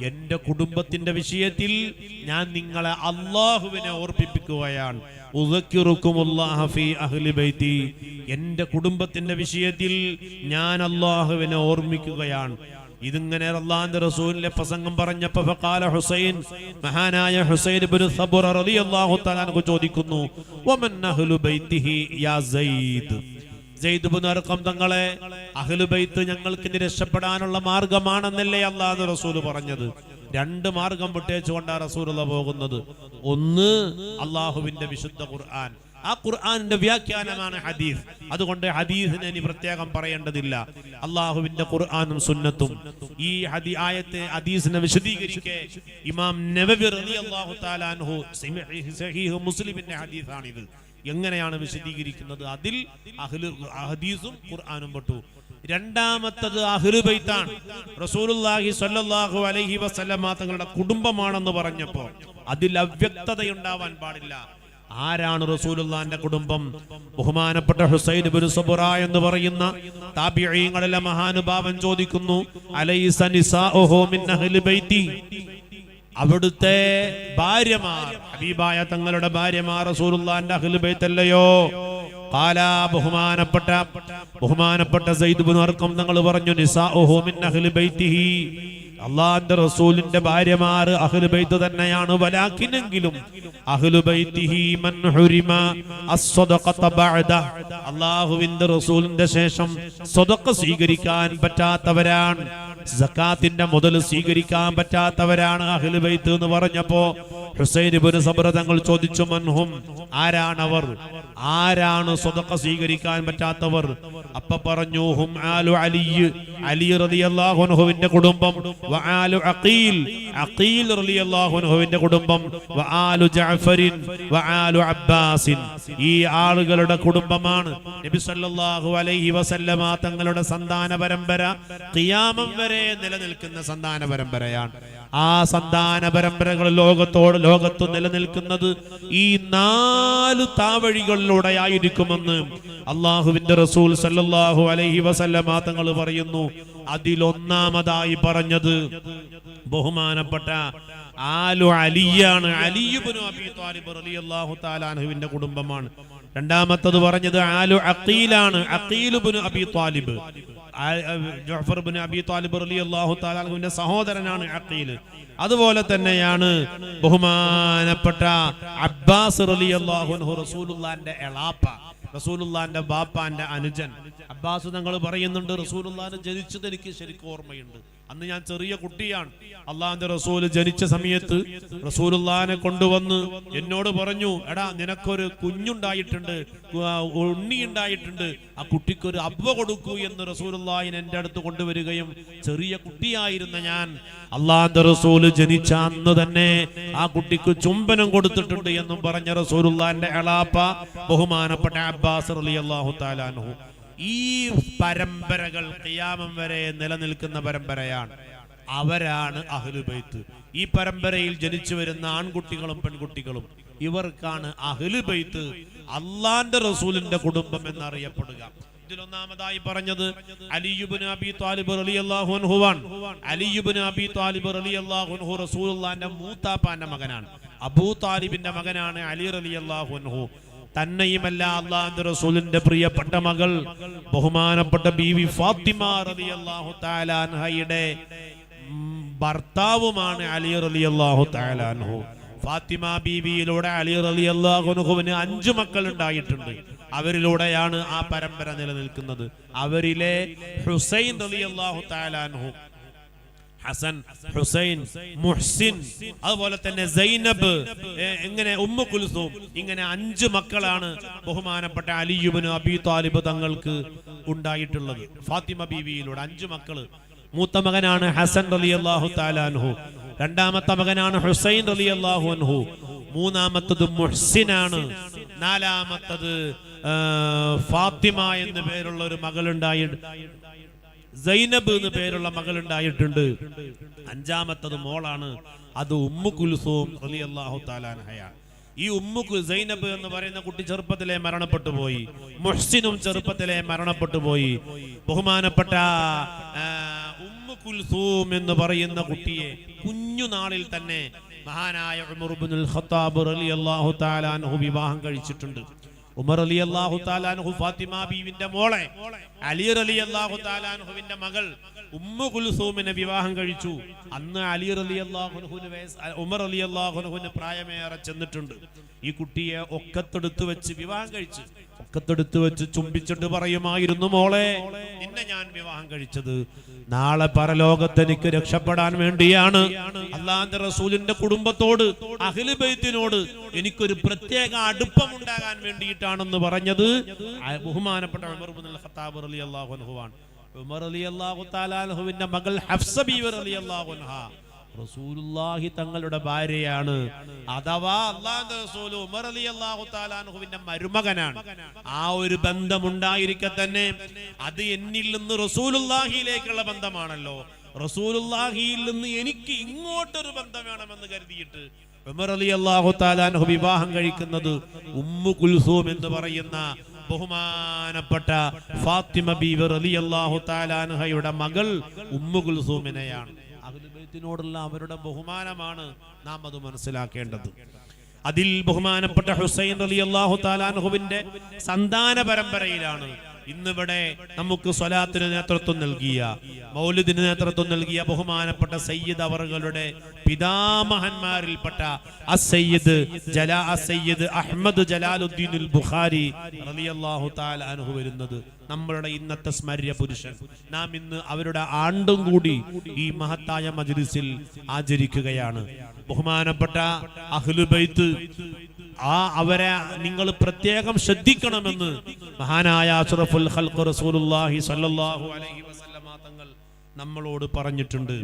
എന്റെ കുടുംബത്തിന്റെ വിഷയത്തിൽ ഞാൻ നിങ്ങളെ അല്ലാഹുവിനെ ഓർമ്മിപ്പിക്കുകയാണ്. ഉദക്കിറുകുമുല്ലാഹ ഫീ അഹ്ലി ബൈത്തി, എന്റെ കുടുംബത്തിന്റെ വിഷയത്തിൽ ഞാൻ അല്ലാഹുവിനെ ഓർമ്മിക്കുകയാണ്. ഇതിങ്ങനെ അല്ലാഹുവിന്റെ റസൂലിന്റെ പ്രസംഗം പറഞ്ഞപ്പോൾ ഫഖാല ഹുസൈൻ, മഹാനായ ഹുസൈൻ ഇബ്നു സബ്ർ റളിയല്ലാഹു തആല അൻഹു ചോദിക്കുന്നു, വമൻ അഹ്ലു ബൈത്തിഹി യാ സയ്യിദ്, സയ്യിദ് ഇബ്നു അർഖം തങ്ങളെ, അഹ്ലു ബൈത്ത് ഞങ്ങൾക്ക് രക്ഷപ്പെടാനുള്ള മാർഗമാണെന്നല്ലേ അല്ലാഹുവിന്റെ റസൂൽ പറഞ്ഞത്? രണ്ട് മാർഗം വിട്ടേച്ചുകൊണ്ടാണ് റസൂലുള്ള പോകുന്നത്. ഒന്ന് അല്ലാഹുവിന്റെ വിശുദ്ധ ഖുർആൻ, ആ ഖുർആനിന്റെ വ്യാഖ്യാനമാണ് ഹദീസ്. അതുകൊണ്ട് ഹദീസിനെ ഇനി പ്രത്യേകം പറയേണ്ടതില്ല. അള്ളാഹുവിന്റെ ഖുർആനും സുന്നത്തും ഈ ആയത്തെ ഹദീസിനെ വിശദീകരിക്കെ ഇമാം നവവി റളിയല്ലാഹു തആല അൻഹു സഹീഹ് മുസ്ലിമിന്റെ ഹദീസാണിത്. എങ്ങനെയാണ് വിശദീകരിക്കുന്നത്? അതിൽ ഹദീസും ഖുർആനും പെട്ടു. രണ്ടാമത്തത് അഹ്ലു ബൈത്താണ്. റസൂലുള്ളാഹി സ്വല്ലല്ലാഹു അലൈഹി വസല്ലമ തങ്ങളുടെ കുടുംബമാണെന്ന് പറഞ്ഞപ്പോൾ അതിൽ അവ്യക്തതയുണ്ടാവാൻ പാടില്ല. ആരാണ് റസൂലുള്ളാഹിന്റെ കുടുംബം? ബഹുമാനപ്പെട്ട ഹുസൈൻ ഇബ്നു സബ്റ എന്ന് പറയുന്ന താബിഈങ്ങളിലെ മഹാനുഭാവൻ ചോദിക്കുന്നു, അലൈസ നിസാഉഹു മിൻ അഹ്ലി ബൈത്തി, അവിടുത്തെ ഭാര്യമാർ, ഹബീബായ തങ്ങളുടെ ഭാര്യമാർ റസൂലുള്ളാഹിന്റെ അഹ്ലു ബൈത്ത് അല്ലയോ? ഖാല, ബഹുമാനപ്പെട്ട സയ്യിദ് ഇബ്നു അർഖം തങ്ങൾ പറഞ്ഞു, നിസാഉഹു മിൻ അഹ്ലി ബൈത്തിഹി, അല്ലാഹുവിന്റെ റസൂലിന്റെ ഭാര്യമാർ അഹ്ലു ബൈത്ത് തന്നെയാണ്. വലാകിനെങ്കിലും അഹ്ലു ബൈത്തിഹി മൻ ഹുരിമ അസ്സദഖത ബഅദ, അല്ലാഹുവിന്റെ റസൂലിന്റെ ശേഷം സദഖ സ്വീകരിക്കാൻ പറ്റാത്തവരാണ്, സകാത്തിന്റെ മുതൽ സ്വീകരിക്കാൻ പറ്റാത്തവരാണ് അഹ്ലു ബൈത്ത് എന്ന് പറഞ്ഞപ്പോ ഹുസൈൻ ഇബ്നു സബ്റ തങ്ങൾ ചോദിച്ചു, മൻഹും, ആരാണവർ? ആരാണ് സദഖ സ്വീകരിക്കാൻ പറ്റാത്തവർ? അപ്പ പറഞ്ഞു, ഹും ആലു അലി, അലി റളിയല്ലാഹു അൻഹുവിന്റെ കുടുംബം, വ ആലു അഖീൽ, അഖീൽ റളിയല്ലാഹു അൻഹുവിന്റെ കുടുംബം, വ ആലു ജഅഫറിൻ വ ആലു അബ്ബാസിൻ, ഈ ആളുകളുടെ കുടുംബമാണ് നബി സല്ലല്ലാഹു അലൈഹി വസല്ലമ തങ്ങളുടെ സന്താന പരമ്പര ഖിയാമം വരെ നിലനിൽക്കുന്ന സന്താന പരമ്പരയാണ്. ആ സന്താന പരമ്പരകൾ ലോകത്ത് നിലനിൽക്കുന്നത് ഈ 4 താവഴികളിലൂടെ ആയിരിക്കുമെന്ന് അള്ളാഹുവിന്റെ റസൂൽ സല്ലല്ലാഹു അലൈഹി വസല്ലമ തങ്ങൾ പറയുന്നു. അതിലൊന്നാമതായി പറഞ്ഞത് ബഹുമാനപ്പെട്ട ആലു അലിയാണ്, അലി ഇബ്നു അബീ ത്വാലിബ് റളിയല്ലാഹു തആല അൻഹുവിന്റെ കുടുംബമാണ്. രണ്ടാമത്തത് പറഞ്ഞത് ആലു അഖീലാണ്, അഖീൽ ഇബ്നു അബീ ത്വാലിബ്, ജഅഫർ ഇബ്നു അബീ ത്വാലിബ് റളിയല്ലാഹു തആല അൻഹുവിന്റെ സഹോദരനാണ് അഖീൽ. അതുപോലെ തന്നെയാണ് ബഹുമാനപ്പെട്ട അബ്ബാസ് റളിയല്ലാഹു അൻഹു, റസൂലുള്ളാഹിന്റെ എളാപ്പ, റസൂലുള്ളാഹിന്റെ ബാപ്പാന്റെ അനുജൻ. അബ്ബാസ് തങ്ങൾ പറയുന്നുണ്ട്, റസൂലുള്ളാഹിനെ ജനിച്ചത് എനിക്ക് ശരിക്കും ഓർമ്മയുണ്ട്. അന്ന് ഞാൻ ചെറിയ കുട്ടിയാണ്. അള്ളാഹുവിന്റെ റസൂൽ ജനിച്ച സമയത്ത് റസൂലുള്ളാഹിനെ കൊണ്ടുവന്ന് എന്നോട് പറഞ്ഞു, എടാ നിനക്കൊരു കുഞ്ഞുണ്ടായിട്ടുണ്ട്, ഉണ്ണി ഉണ്ടായിട്ടുണ്ട്, ആ കുട്ടിക്കൊരു അബ്വ കൊടുക്കൂ എന്ന് റസൂലുള്ളാഹിനെ എന്റെ അടുത്ത് കൊണ്ടുവരികയും ചെറിയ കുട്ടിയായിരുന്ന ഞാൻ അള്ളാഹുവിന്റെ റസൂൽ ജനിച്ച അന്ന് തന്നെ ആ കുട്ടിക്ക് ചുംബനം കൊടുത്തിട്ടുണ്ട് എന്നും പറഞ്ഞ റസൂലുള്ളാഹിന്റെ എളാപ്പ ബഹുമാനപ്പെട്ട അബ്ബാസ് റളിയല്ലാഹു തആല അൻഹു. ഈ പരമ്പരകൾ ഖിയാമം വരെ നിലനിൽക്കുന്ന പരമ്പരയാണ്. അവരാണ് അഹ്ലു ബൈത്ത്. ഈ പരമ്പരയിൽ ജനിച്ചു വരുന്ന ആൺകുട്ടികളും പെൺകുട്ടികളും ഇവർക്കാണ് അഹ്ലു ബൈത്ത്, അള്ളാന്റെ റസൂലിന്റെ കുടുംബം എന്നറിയപ്പെടുക. ഇതിലൊന്നാമതായി പറഞ്ഞത് അലി ഇബ്നു അബീ ത്വാലിബ് റളിയല്ലാഹു അൻഹുവാണ്. അലി ഇബ്നു അബീ ത്വാലിബ് റളിയല്ലാഹു അൻഹു റസൂലുള്ളാഹിന്റെ മൂത്താപ്പാന്റെ മകനാണ്, അബൂ താലിബിന്റെ മകനാണ് അലി റളിയല്ലാഹു അൻഹു. തന്നെയുമല്ല, അള്ളാഹുവിന്റെ റസൂലിന്റെ പ്രിയപ്പെട്ട മകൾ ബഹുമാനപ്പെട്ട ബീവി ഫാത്തിമ റളിയല്ലാഹു തആല അൻഹയുടെ ഭർത്താവുമാണ് അലി റളിയല്ലാഹു തആല അൻഹു. ഫാത്തിമ ബീവിയിലൂടെ അലി റളിയല്ലാഹു അൻഹുവിന് 5 മക്കൾ ഉണ്ടായിട്ടുണ്ട്. അവരിലൂടെയാണ് ആ പരമ്പര നിലനിൽക്കുന്നത്. അവരിലെ ഹുസൈൻ റളിയല്ലാഹു തആല അൻഹു, ഹസൻ, ഹുസൈൻ, മുഹ്സിൻ, അതുപോലെ തന്നെ സൈനബ്, ഇങ്ങനെ ഉമ്മു കുൽസൂം, ഇങ്ങനെ 5 മക്കളാണ് ബഹുമാനപ്പെട്ട അലി ഇബ്നു അബീ ത്വാലിബ് തങ്ങൾക്ക് ഉണ്ടായിട്ടുള്ളത്. ഫാത്തിമ ബീവിയിലൂടെ 5 മക്കള്. മൂത്ത മകനാണ് ഹസൻ റളിയല്ലാഹു തആല അൻഹു, രണ്ടാമത്തെ മകനാണ് ഹുസൈൻ റളിയല്ലാഹു അൻഹു, മൂന്നാമത്തത് മുഹ്സിനാണ്, നാലാമത്തത് ഫാത്തിമ എന്ന് പേരുള്ള ഒരു മകളുണ്ടായിട്ട്, സൈനബ് എന്ന് പേരുള്ള മകളുണ്ടായിട്ടുണ്ട്. 5ാമത്തത് മോളാണ്, അത് ഉമ്മു കുൽസൂം റളിയല്ലാഹു തആല അൻഹയാണ്. ഈ സൈനബ് എന്ന് പറയുന്ന കുട്ടി ചെറുപ്പത്തിലെ മരണപ്പെട്ടു പോയി. മുഹ്സിനും ചെറുപ്പത്തിലെ മരണപ്പെട്ടു പോയി. ബഹുമാനപ്പെട്ട കുൽസൂം എന്ന് പറയുന്ന കുട്ടിയെ കുഞ്ഞുനാളിൽ തന്നെ മഹാനായ ഉമർ ഇബ്നുൽ ഖത്താബ് റളിയല്ലാഹു തആല അൻഹു വിവാഹം കഴിച്ചിട്ടുണ്ട്. ഉമർ റളിയല്ലാഹു തആല അൻഹു ഫാത്തിമ ബീവിന്റെ മോളെ അലി റളിയല്ലാഹു തആല അൻഹുവിന്റെ മകൾ കുൽസൂമിനെ വിവാഹം കഴിച്ചു. അന്ന് അലി റളിയല്ലാഹു അൻഹുവിന് ഉമർ റളിയല്ലാഹു അൻഹുവിന് പ്രായമേറെ ചെന്നിട്ടുണ്ട്. ഈ കുട്ടിയെ ഒക്കത്തെടുത്ത് വെച്ച് വിവാഹം കഴിച്ചു. ഒക്കത്തെടുത്ത് വെച്ച് ചുംബിച്ചിട്ട് പറയുമായിരുന്നു, മോളെ, നിന്നെ ഞാൻ വിവാഹം കഴിച്ചത് നാളെ പരലോകത്ത് എനിക്ക് രക്ഷപ്പെടാൻ വേണ്ടിയാണ്. അല്ലാഹുവിന്റെ റസൂലിന്റെ കുടുംബത്തോട്, അഹ്ലു ബൈത്തിനോട് എനിക്കൊരു പ്രത്യേക അടുപ്പം ഉണ്ടാകാൻ വേണ്ടിയിട്ടാണെന്ന് പറഞ്ഞത് ബഹുമാനപ്പെട്ട ഉമർ ഇബ്നുൽ ഖത്താബ് റളിയല്ലാഹു അൻഹുവാണ്. ഉമർ റളിയല്ലാഹു തആല അൻഹുവിന്റെ മകൾ ഹഫ്സ ബീവി റളിയല്ലാഹു അൻഹാ റസൂലുള്ളാഹി തങ്ങളുടെ ഭാര്യയാണ്. അഥവാ അല്ലാഹുവിന്റെ റസൂൽ ഉമർ റളിയല്ലാഹു തആല അൻഹുവിന്റെ മരുമകനാണ്. ആ ഒരു ബന്ധമുണ്ടായിരിക്കെ തന്നെ അത് എന്നിൽ നിന്ന് റസൂലുള്ളാഹിയിലേക്കുള്ള ബന്ധമാണല്ലോ. റസൂലുള്ളാഹിയിൽ നിന്ന് എനിക്ക് ഇങ്ങോട്ടൊരു ബന്ധം വേണമെന്ന് കരുതിയിട്ട് ഉമർ റളിയല്ലാഹു തആല അൻഹു വിവാഹം കഴിക്കുന്നത് കുൽസൂം എന്ന് പറയുന്ന ബഹുമാനപ്പെട്ട ഫാത്തിമ ബീവി റളിയല്ലാഹു തആല അൻഹയുടെ മകൾ കുൽസൂമിനെയാണ്. അഹ്ലു ബൈത്തിനോടുള്ള അവരുടെ ബഹുമാനമാണ് നാം അത് മനസ്സിലാക്കേണ്ടത്. അതിൽ ബഹുമാനപ്പെട്ട ഹുസൈൻ റളിയല്ലാഹു തആല അൻഹുവിന്റെ സന്താന പരമ്പരയിലാണ് ഇന്നിവിടെ നമുക്ക് സ്വലാത്തിന് നേതൃത്വം നൽകിയ, മൗലിദിന് നേതൃത്വം നൽകിയ ബഹുമാനപ്പെട്ട സയ്യിദ് അവറുകളുടെ പിതാമഹന്മാരിൽപ്പെട്ട സയ്യിദ് അഹ്മദ് ജലാലുദ്ദീനുൽ ബുഖാരി റളിയല്ലാഹു തആല അൻഹു വരുന്നത്. നമ്മളുടെ ഇന്നത്തെ സ്മര്യ പുരുഷൻ. നാം ഇന്ന് അവരുടെ ആണ്ടും കൂടി ഈ മഹത്തായ മജ്ലിസിൽ ആചരിക്കുകയാണ്. ബഹുമാനപ്പെട്ട അഹ്ലു ബൈത്ത്, അവരെ നിങ്ങൾ പ്രത്യേകം ശ്രദ്ധിക്കണമെന്ന് മഹാനായ അഷ്റഫുൽ ഖൽഖ് റസൂലുള്ളാഹി സ്വല്ലല്ലാഹു അലൈഹി വസല്ലമ തങ്ങൾ നമ്മളോട് പറഞ്ഞിട്ടുണ്ട്.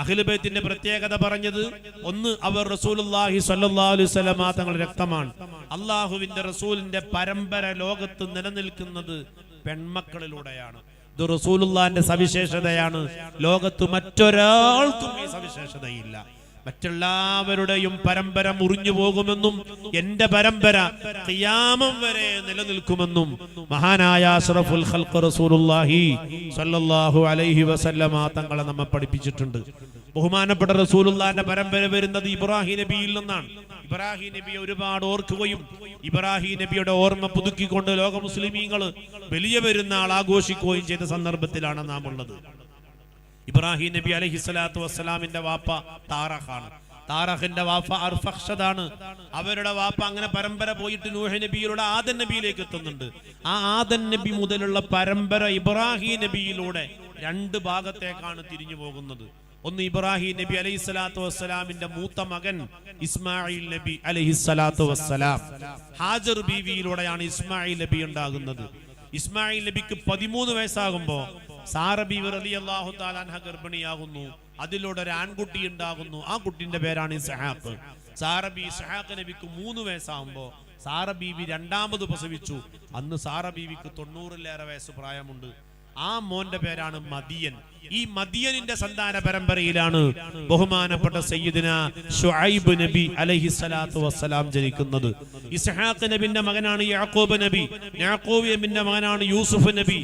അഹ്ലു ബൈത്തിന്റെ പ്രത്യേകത പറഞ്ഞത്, ഒന്ന്, അവർ റസൂലുള്ളാഹി സ്വല്ലല്ലാഹു അലൈഹി വസല്ലമ തങ്ങളുടെ രക്തമാണ്. അല്ലാഹുവിന്റെ റസൂലിന്റെ പരമ്പര ലോകത്ത് നിലനിൽക്കുന്നത് പെൺമക്കളിലൂടെയാണ്. ഇത് റസൂലുള്ളാഹിന്റെ സവിശേഷതയാണ്. ലോകത്ത് മറ്റൊരാൾക്കും ഈ സവിശേഷതയില്ല. മറ്റെല്ലാവരുടെയും പരമ്പര മുറിഞ്ഞു പോകുമെന്നും എന്റെ പരമ്പര ഖിയാമം വരെ നിലനിൽക്കുമെന്നും മഹാനായ അഷ്റഫുൽ ഖൽഖ് റസൂലുള്ളാഹി സ്വല്ലല്ലാഹു അലൈഹി വസല്ലമ തങ്ങളെ നമ്മെ പഠിപ്പിച്ചിട്ടുണ്ട്. ബഹുമാനപ്പെട്ട റസൂലുള്ളാഹിന്റെ പരമ്പര വരുന്നത് ഇബ്രാഹിം നബിയിൽ നിന്നാണ്. ഇബ്രാഹിം നബിയെ ഒരുപാട് ഓർക്കുകയും ഇബ്രാഹിം നബിയുടെ ഓർമ്മ പുതുക്കിക്കൊണ്ട് ലോക മുസ്ലിമീങ്ങൾ വലിയ പെരുന്നാൾ ആഘോഷിക്കുകയും ചെയ്ത സന്ദർഭത്തിലാണ് നാം ഉള്ളത്. ഇബ്രാഹിം നബി അലൈഹിസ്സലാത്തു വസ്സലാമിന്റെ വാപ്പ താറഖാണ്. താറഖിന്റെ വാപ്പ അർഫഖ്ഷദാണ്. അവരുടെ വാപ്പ അങ്ങനെ പരമ്പര പോയിട്ട് നൂഹ് നബിയിലൂടെ ആദൻ നബിയിലേക്ക് എത്തുന്നുണ്ട്. ആ ആദൻ നബി മുതലുള്ള പരമ്പര ഇബ്രാഹിം നബിയിലൂടെ രണ്ട് ഭാഗത്തേക്കാണ് തിരിഞ്ഞു പോകുന്നത്. ഒന്ന്, ഇബ്രാഹിം നബി അലൈഹിസ്സലാത്തു വസ്സലാമിന്റെ മൂത്ത മകൻ ഇസ്മായിൽ നബി അലൈഹിസ്സലാത്തു വസ്സലാം. ഹാജർ ബീവിയിലൂടെയാണ് ഇസ്മായിൽ നബി ഉണ്ടാകുന്നത്. ഇസ്മായിൽ നബിക്ക് 13 വയസ്സാകുമ്പോ സാറ ബീവി റളിയല്ലാഹു തആല അൻഹ ഗർഭിണിയാകുന്നു. അതിലൂടെ ഒരു ആൺകുട്ടി ഉണ്ടാകുന്നു. ആ കുട്ടിന്റെ പേരാണ് ഇസ്ഹാഖ്. ഇസ്ഹാഖ് നബിക്ക് 3 വയസ്സാകുമ്പോ സാറ ബീവി രണ്ടാമത് പ്രസവിച്ചു. അന്ന് സാറ ബീവിക്ക് 90-ലേറെ വയസ്സ് പ്രായമുണ്ട്. ആ മോന്റെ പേരാണ് മദിയൻ. ഈ മദിയനിന്റെ സന്താന പരമ്പരയിലാണ് ബഹുമാനപ്പെട്ട സയ്യിദിന ശുഐബ് നബി അലൈഹിസ്സലാത്തു വസ്സലാം ജനിക്കുന്നത്. ഇസ്ഹാഖ് നബിന്റെ മകനാണ് യാക്കൂബ് നബി. യാക്കൂബ് നബിന്റെ മകനാണ് യൂസുഫ് നബി.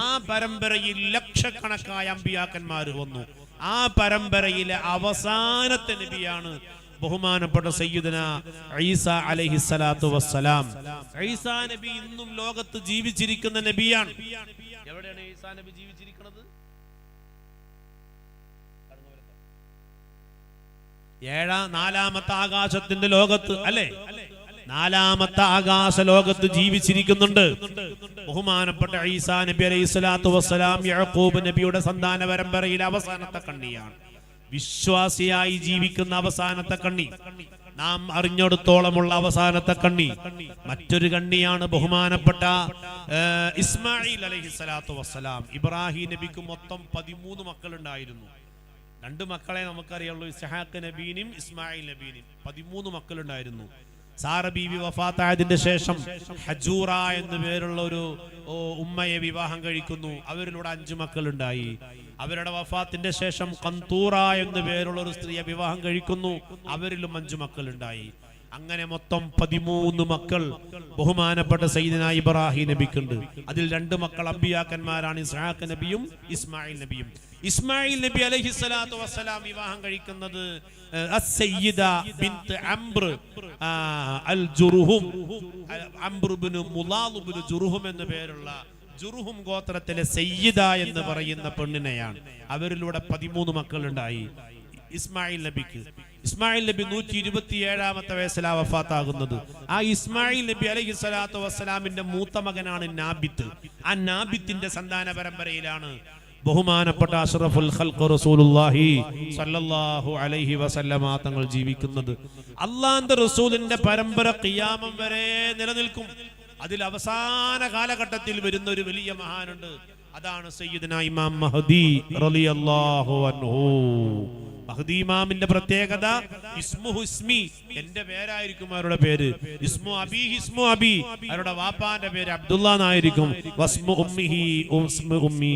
ആ പരമ്പരയിൽ ലക്ഷക്കണക്കായ അമ്പിയാക്കന്മാർ വന്നു. ആ പരമ്പരയിലെ അവസാനത്തെ നബിയാണ് ബഹുമാനപ്പെട്ട സയ്യിദന ഈസ അലൈഹിസ്സലാത്തു വസ്സലാം. ഈസാ നബി ഇന്നും ലോകത്ത് ജീവിച്ചിരിക്കുന്ന നബിയാണ്. എവിടെയാണ് ഈസാ നബി ജീവിച്ചിരിക്കുന്നത്? നാലാമത്തെ ആകാശത്തിന്റെ ലോകത്ത്, അല്ലെ? 4ാമത്തെ ആകാശ ലോകത്ത് ജീവിച്ചിരിക്കുന്നുണ്ട് ബഹുമാനപ്പെട്ട ഈസാ നബി അലൈഹിസ്സലാത്തു വസ്സലാം. യാക്കൂബ് നബിയുടെ സന്താന പരമ്പരയിലെ അവസാനത്തെ കണ്ണിയാണ്. വിശ്വാസിയായി ജീവിക്കുന്ന അവസാനത്തെ കണ്ണി, നാം അറിഞ്ഞെടുത്തോളമുള്ള അവസാനത്തെ കണ്ണി. മറ്റൊരു കണ്ണിയാണ് ബഹുമാനപ്പെട്ട ഇസ്മായിൽ അലൈഹിസ്സലാത്തു വസ്സലാം. ഇബ്രാഹിം നബിക്ക് മൊത്തം 13 മക്കളുണ്ടായിരുന്നു. 2 മക്കളെ നമുക്കറിയുള്ളൂ, ഇസ്ഹാഖ് നബീനും ഇസ്മായിൽ നബീനും. 13 മക്കളുണ്ടായിരുന്നു. സാറ ബീവി വഫാത്തായതിന്റെ ശേഷം ഹജൂറ എന്നു പേരുള്ള ഒരു ഉമ്മയെ വിവാഹം കഴിക്കുന്നു. അവരിലൂടെ 5 മക്കളുണ്ടായി. അവരുടെ വഫാത്തിന്റെ ശേഷം കന്തൂറ എന്നു പേരുള്ള ഒരു സ്ത്രീയെ വിവാഹം കഴിക്കുന്നു. അവരിലും 5 മക്കളുണ്ടായി. അങ്ങനെ മൊത്തം 13 മക്കൾ ബഹുമാനപ്പെട്ട സയ്യിദനാ ഇബ്രാഹിം നബിക്കുണ്ട്. അതിൽ 2 മക്കൾ അമ്പിയാക്കന്മാരാണ്, ഇസ്ഹാഖ് നബിയും ഇസ്മായിൽ നബിയും. ഇസ്മായിൽ നബി അലൈഹിസ്സലാത്തു വസ്സലാം വിവാഹം കഴിക്കുന്നത് അസ്സയ്യിദ ബിൻത് അംർ അൽ ജുർഹും, അംർ ഇബ്നു മുലാദ് ഇബ്നു ജുർഹും എന്ന പേരുള്ള ജുർഹും ഗോത്രത്തിലെ സയ്യിദ എന്ന് പറയുന്ന പെണ്ണിനെയാണ്. അവരിലൂടെ 13 മക്കളുണ്ടായി ഇസ്മായിൽ നബിക്ക്. ഇസ്മായിൽ നബി 127-ാമത്തെ വയസ്സിലാണ് വഫാത്താകുന്നത്. ആ ഇസ്മായിൽ നബി അലൈഹിസ്സലാത്തു വസ്സലാമിന്റെ മൂത്ത മകനാണ് നാബിത്ത്. ആ നാബിത്തിന്റെ സന്താന പരമ്പരയിലാണ് ബഹുമാനപ്പെട്ട അഷ്റഫുൽ ഖൽഖ് റസൂലുള്ളാഹി സ്വല്ലല്ലാഹു അലൈഹി വസല്ലമ തങ്ങൾ ജീവിക്കുന്നത്. അല്ലാഹുവിന്റെ റസൂലിന്റെ പരമ്പര ഖിയാമം വരെ നിലനിൽക്കും. അതിൽ അവസാന കാലഘട്ടത്തിൽ വരുന്ന ഒരു വലിയ മഹാനുണ്ട്. അതാണ് സയ്യിദുനാ ഇമാം മഹ്ദി റളിയല്ലാഹു അൻഹു. മഹ്ദി ഇമാമിന്റെ പ്രത്യേകത ഇസ്മുഹു ഇസ്മി, എന്റെ പേരായിരിക്കും അവരുടെ പേര്. ഇസ്മു അബി ഇസ്മു അബി, അവരുടെ വാപ്പാന്റെ പേര് അബ്ദുള്ള എന്നായിരിക്കും. വസ്മു ഉമ്മിഹി ഉസ്മു ഉമ്മി,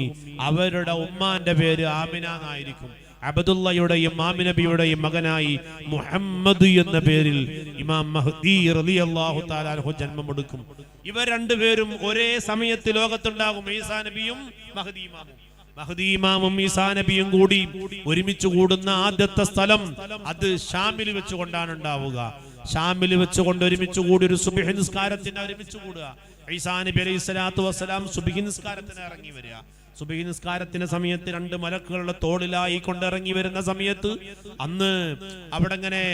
അവരുടെ ഉമ്മാന്റെ പേര് ആമിന എന്നായിരിക്കും. അബ്ദുള്ളയുടെയും ആമിനബിയുടെയും മകനായി മുഹമ്മദ് എന്ന പേരിൽ ഇമാം മഹ്ദി റളിയല്ലാഹു തആല അൻഹു ജന്മമെടുക്കും. ഇവർ രണ്ടുപേരും ഒരേ സമയത്ത് ലോകത്തുണ്ടാകും. ഈസാ നബിയും മഹ്ദി ഇമാമും. മഹ്ദി ഇമാമും ഈസാ നബിയും കൂടി ഒരുമിച്ച് കൂടുന്ന ആദ്യത്തെ സ്ഥലം അത് ഷാമിൽ വെച്ചുകൊണ്ടാണ് ഉണ്ടാവുക. ഷാമിൽ വെച്ചുകൊണ്ട് ഒരുമിച്ച് കൂടി ഒരു സുബ്ഹി നിസ്കാരത്തിന് ഒരുമിച്ച് കൂടുക. ഈസാ നബി അലൈഹിസ്സലാത്തു വസ്സലാം സുബ്ഹി നിസ്കാരത്തിന് ഇറങ്ങി വരിക. സുബ്ഹി നിസ്കാരത്തിന്റെ സമയത്ത് 2 മലക്കുകളുടെ തോളിലായി കൊണ്ടിറങ്ങി വരുന്ന സമയത്ത് അന്ന് അവിടെ ഇങ്ങനെ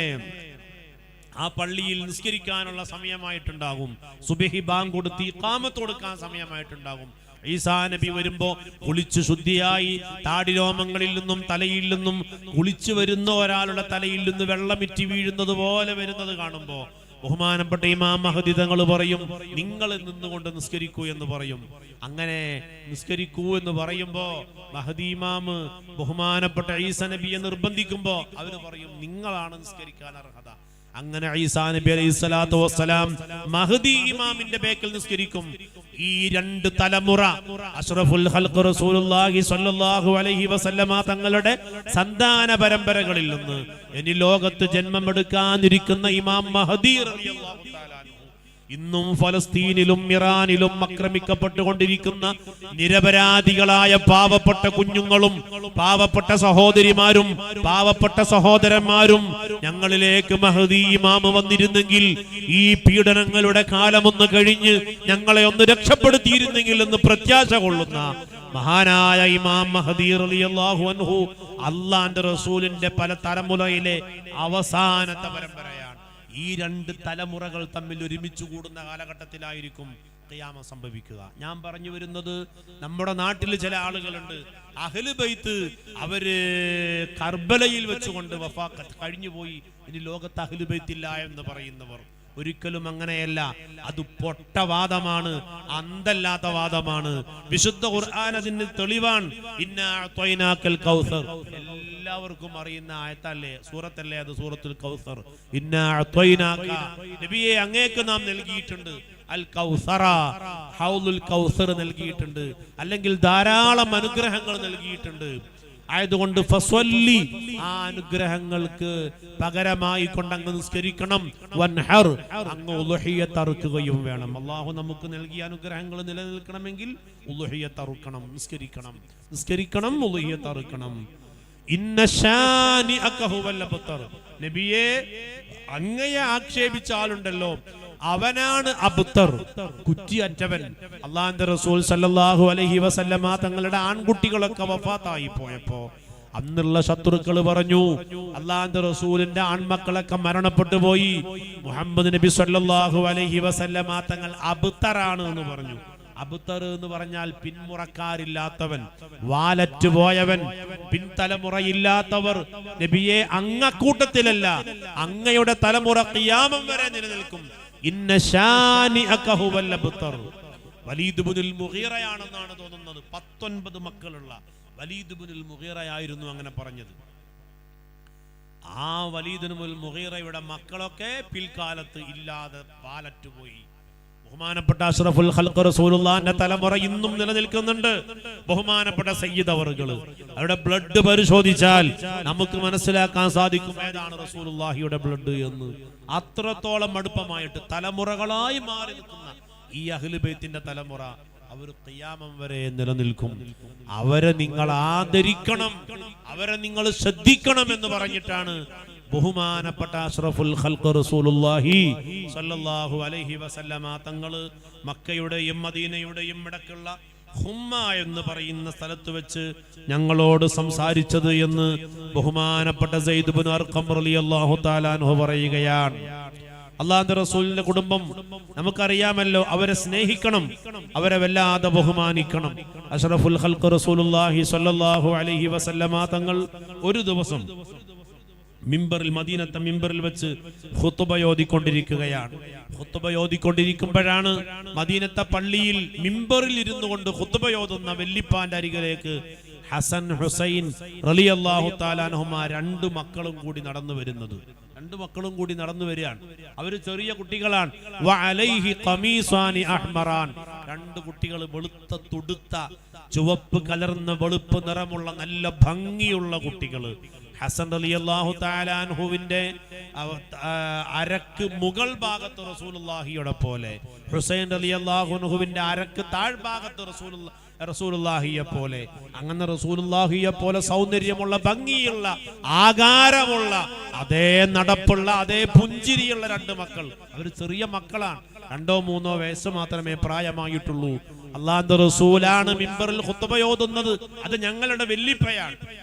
ആ പള്ളിയിൽ നിസ്കരിക്കാനുള്ള സമയമായിട്ടുണ്ടാകും. സുബ്ഹി ബാങ്ക് കൊടുത്ത് ഇഖാമത്ത് കൊടുക്കാൻ സമയമായിട്ടുണ്ടാകും. ഈസാ നബി വരുമ്പോ കുളിച്ചു ശുദ്ധിയായി താടിരോമങ്ങളിൽ നിന്നും തലയിൽ നിന്നും കുളിച്ചു വരുന്ന ഒരാളുടെ തലയിൽ നിന്ന് വെള്ളമിറ്റി വീഴുന്നത് പോലെ വരുന്നത് കാണുമ്പോ ബഹുമാനപ്പെട്ട ഇമാം മഹ്ദി തങ്ങൾ പറയും, നിങ്ങൾ നിന്നുകൊണ്ട് നിസ്കരിക്കൂ എന്ന് പറയും. അങ്ങനെ നിസ്കരിക്കൂ എന്ന് പറയുമ്പോ മഹ്ദി ഇമാം ബഹുമാനപ്പെട്ട ഈസാ നബിയെ നിർബന്ധിക്കുമ്പോ അവര് പറയും, നിങ്ങളാണ് നിസ്കരിക്കാൻ അർഹത. അങ്ങനെ ഈസാ നബി അലൈഹിസ്സലാത്തു വസ്സലാം മഹ്ദി ഇമാമിന്റെ ബേക്കിൽ നിസ്കരിക്കും. ഈ 2 തലമുറ അഷ്റഫുൽ ഖൽഖ് റസൂലുള്ളാഹി സ്വല്ലല്ലാഹു അലൈഹി വസല്ലമ തങ്ങളുടെ സന്താന പരമ്പരകളിൽ നിന്ന് ഇനി ലോകത്ത് ജന്മമെടുക്കാനിരിക്കുന്ന ഇമാം മഹ്ദി റളിയല്ലാഹു തആല ഇന്നും ഫലസ്തീനിലും ഇറാനിലും ആക്രമിക്കപ്പെട്ടുകൊണ്ടിരിക്കുന്ന നിരപരാധികളായ പാവപ്പെട്ട കുഞ്ഞുങ്ങളും പാവപ്പെട്ട സഹോദരിമാരും പാവപ്പെട്ട സഹോദരന്മാരും ഞങ്ങളിലേക്ക് മഹ്ദി ഇമാം വന്നിരുന്നെങ്കിൽ ഈ പീഡനങ്ങളുടെ കാലമൊന്ന് കഴിഞ്ഞ് ഞങ്ങളെ ഒന്ന് രക്ഷപ്പെടുത്തിയിരുന്നെങ്കിൽ എന്ന് പ്രത്യാശ കൊള്ളുന്ന മഹാനായ ഇമാം മഹ്ദി റളിയല്ലാഹു അൻഹു അല്ലാഹുവിന്റെ റസൂലിന്റെ പല തലമുറയിലെ അവസാനത്തെ പരമ്പരയാണ്. ഈ 2 തലമുറകൾ തമ്മിൽ ഒരുമിച്ച് കൂടുന്ന കാലഘട്ടത്തിലായിരിക്കും ഖിയാമം സംഭവിക്കുക. ഞാൻ പറഞ്ഞു വരുന്നത്, നമ്മുടെ നാട്ടിൽ ചില ആളുകളുണ്ട്, അഹ്ലു ബൈത്ത് അവര് കർബലയിൽ വെച്ചുകൊണ്ട് വഫാത്ത് കഴിഞ്ഞുപോയി, ഇനി ലോകത്ത് അഹ്ലു ബൈത്ത് ഇല്ല എന്ന് പറയുന്നവർ. ഒരിക്കലും അങ്ങനെയല്ല. അത് പൊട്ടവാദമാണ്, അന്തല്ലാത്ത വാദമാണ്. വിശുദ്ധ ഖുർആൻ അതിന് തെളിവാണ്. ഇന്നാ അഅ്തൈനാക്കൽ കൗസർ, എല്ലാവർക്കും അറിയുന്ന ആയത്തല്ലേ, സൂറത്തല്ലേ അത്, സൂറത്തുൽ കൗസർ. ഇന്നാ അഅ്തൈനാക, നബിയെ അങ്ങേക്ക് നാം നൽകിയിട്ടുണ്ട് അൽ കൗസറ, ഹൗലുൽ കൗസർ നൽകിയിട്ടുണ്ട്, അല്ലെങ്കിൽ ധാരാളം അനുഗ്രഹങ്ങൾ നൽകിയിട്ടുണ്ട്. ആയതുകൊണ്ട് ഫസ്വല്ലി, ആ അനുഗ്രഹങ്ങൾക്ക് പകരമായി കൊണ്ട് അങ്ങ് നിസ്കരിക്കണം. വൻഹർ, അങ്ങ് ഉളുഹിയ്യത്ത് അറുക്കുകയും വേണം. അല്ലാഹു നമുക്ക് നൽകിയ അനുഗ്രഹങ്ങൾ നിലനിൽക്കണമെങ്കിൽ ഉളുഹിയ്യത്ത് അറുക്കണം, നിസ്കരിക്കണം, ഉളുഹിയ്യത്ത് അറുക്കണം. ഇന്ന ശാനിഅക ഹുവൽ അബ്തർ, നബിയെ അങ്ങയെ ആക്ഷേപിച്ച ആളുണ്ടല്ലോ അവനാണ് അബ്തർ, കുറ്റിയറ്റവൻ. അല്ലാഹുവിന്റെ റസൂൽ സല്ലല്ലാഹു അലൈഹി വസല്ലമ തങ്ങളുടെ ആൺകുട്ടികളൊക്കെ വഫാത്തായി പോയപ്പോ അന്നുള്ള ശത്രുക്കൾ പറഞ്ഞു, അല്ലാഹുവിന്റെ റസൂലിന്റെ ആൺമക്കളൊക്കെ മരണപ്പെട്ടു പോയി, മുഹമ്മദ് നബി സല്ലല്ലാഹു അലൈഹി വസല്ലമ തങ്ങൾ അബ്തറാണ് എന്ന് പറഞ്ഞു. അബ്തർ എന്ന് പറഞ്ഞാൽ പിന്മുറക്കാരില്ലാത്തവൻ, വാലറ്റ് പോയവൻ, പിൻതലമുറയില്ലാത്തവർ. നബിയെ അങ്ങക്കൂട്ടത്തിലല്ല, അങ്ങയുടെ തലമുറ ഖിയാമം വരെ നിലനിൽക്കും. ഇന്ന ശാനിഅക ഹുവൽ അബ്തർ. വലീദ് ഇബ്നുൽ മുഗീറയാണെന്നാണ് തോന്നുന്നത്. 19 മക്കളുള്ള വലീദ് ഇബ്നുൽ മുഗീറയായിരുന്നു അങ്ങനെ പറഞ്ഞത്. ആ വലീദ് ഇബ്നുൽ മുഗീറയുടെ മക്കളൊക്കെ പിൽക്കാലത്ത് ഇല്ലാതെ വാലറ്റ് പോയി. ബഹുമാനപ്പെട്ട അഷ്റഫുൽ ഖൽഖ് റസൂലുള്ളാഹിന്റെ തലമുറ ഇന്നും നിലനിൽക്കുന്നുണ്ട്. ബഹുമാനപ്പെട്ട സയ്യിദ് അവറുകൾ അവരുടെ ബ്ലഡ് പരിശോധിച്ചാൽ നമുക്ക് മനസ്സിലാക്കാൻ സാധിക്കും ഏതാണ് റസൂലുള്ളാഹിയുടെ ബ്ലഡ് എന്ന്. അത്രത്തോളം അടുപ്പമായിട്ട് തലമുറകളായി മാറി നിൽക്കുന്ന ഈ അഹ്ലു ബൈത്തിന്റെ തലമുറ അവർ ഖിയാമം വരെ നിലനിൽക്കും. അവരെ നിങ്ങൾ ആദരിക്കണം, അവരെ നിങ്ങൾ ശ്രദ്ധിക്കണം എന്ന് പറഞ്ഞിട്ടാണ് ബഹുമാനപ്പെട്ട അഷ്റഫുൽ ഖൽഖ് റസൂലുള്ളാഹി സ്വല്ലല്ലാഹു അലൈഹി വസല്ലമ തങ്ങൾ മക്കയുടെയും മദീനയുടെയും ഇടക്കുള്ള ഹുമ്മ എന്ന് പറയുന്ന സ്ഥലത്ത് വെച്ച് ഞങ്ങളോട് സംസാരിച്ചത് എന്ന് ബഹുമാനപ്പെട്ട സയ്യിദ് ഇബ്നു അർഖം റളിയല്ലാഹു തആല അൻഹു പറയുകയാണ്. അല്ലാഹുവിന്റെ റസൂലിന്റെ കുടുംബം നമുക്കറിയാമല്ലോ, അവരെ സ്നേഹിക്കണം, അവരെ വല്ലാതെ ബഹുമാനിക്കണം. അഷ്റഫുൽ ഖൽഖ് റസൂലുള്ളാഹി സ്വല്ലല്ലാഹു അലൈഹി വസല്ലമ തങ്ങൾ ഒരു ദിവസം മിമ്പറിൽ, മദീനത്തെ മിമ്പറിൽ വെച്ച് ഖുത്ബ ഓതിക്കൊണ്ടിരിക്കുകയാണ്. ഖുത്ബ ഓതിക്കൊണ്ടിരിക്കുമ്പോഴാണ് മദീനത്തെ പള്ളിയിൽ മിമ്പറിൽ ഇരുന്നു കൊണ്ട് ഖുത്ബ ഓതുന്ന വെല്ലിപ്പാന്റെ അരികിലേക്ക് ഹസൻ ഹുസൈൻ റളിയല്ലാഹു തആല അൻഹുമാ രണ്ട് മക്കളും കൂടി നടന്നു വരുന്നത്. രണ്ട് മക്കളും കൂടി നടന്നു വരികയാണ്. അവര് ചെറിയ കുട്ടികളാണ്. വഅലൈഹി ഖമീസാനി അഹ്മറാൻ, രണ്ട് കുട്ടികൾ വെളുത്ത തുടുത്ത ചുവപ്പ് കലർന്ന വെളുപ്പ് നിറമുള്ള നല്ല ഭംഗിയുള്ള കുട്ടികൾ. ഹസൻ റളിയല്ലാഹു തആല അൻഹുവിന്റെ അരക്ക് മുകൾ ഭാഗത്ത് റസൂലുള്ളാഹിയുടെ പോലെ, ഹുസൈൻ റളിയല്ലാഹു അൻഹുവിന്റെ അരക്ക് താഴ്ഭാഗത്ത് റസൂലുള്ളാഹിയെ പോലെ, അങ്ങനെ റസൂലുള്ളാഹിയെ പോലെ സൗന്ദര്യമുള്ള ഭംഗിയുള്ള ആകാരമുള്ള അതേ നടപ്പുള്ള അതേ പുഞ്ചിരിയുള്ള രണ്ട് മക്കൾ. അവർ ചെറിയ മക്കളാണ്, 2-3 വയസ്സ് മാത്രമേ പ്രായമായിട്ടുള്ളൂ. അല്ലാഹുവിന്റെ റസൂലാണ് മിമ്പറിൽ ഖുത്ബ ഓതുന്നത്. അത് ഞങ്ങളുടെ വെല്ലിപ്പയാണ്.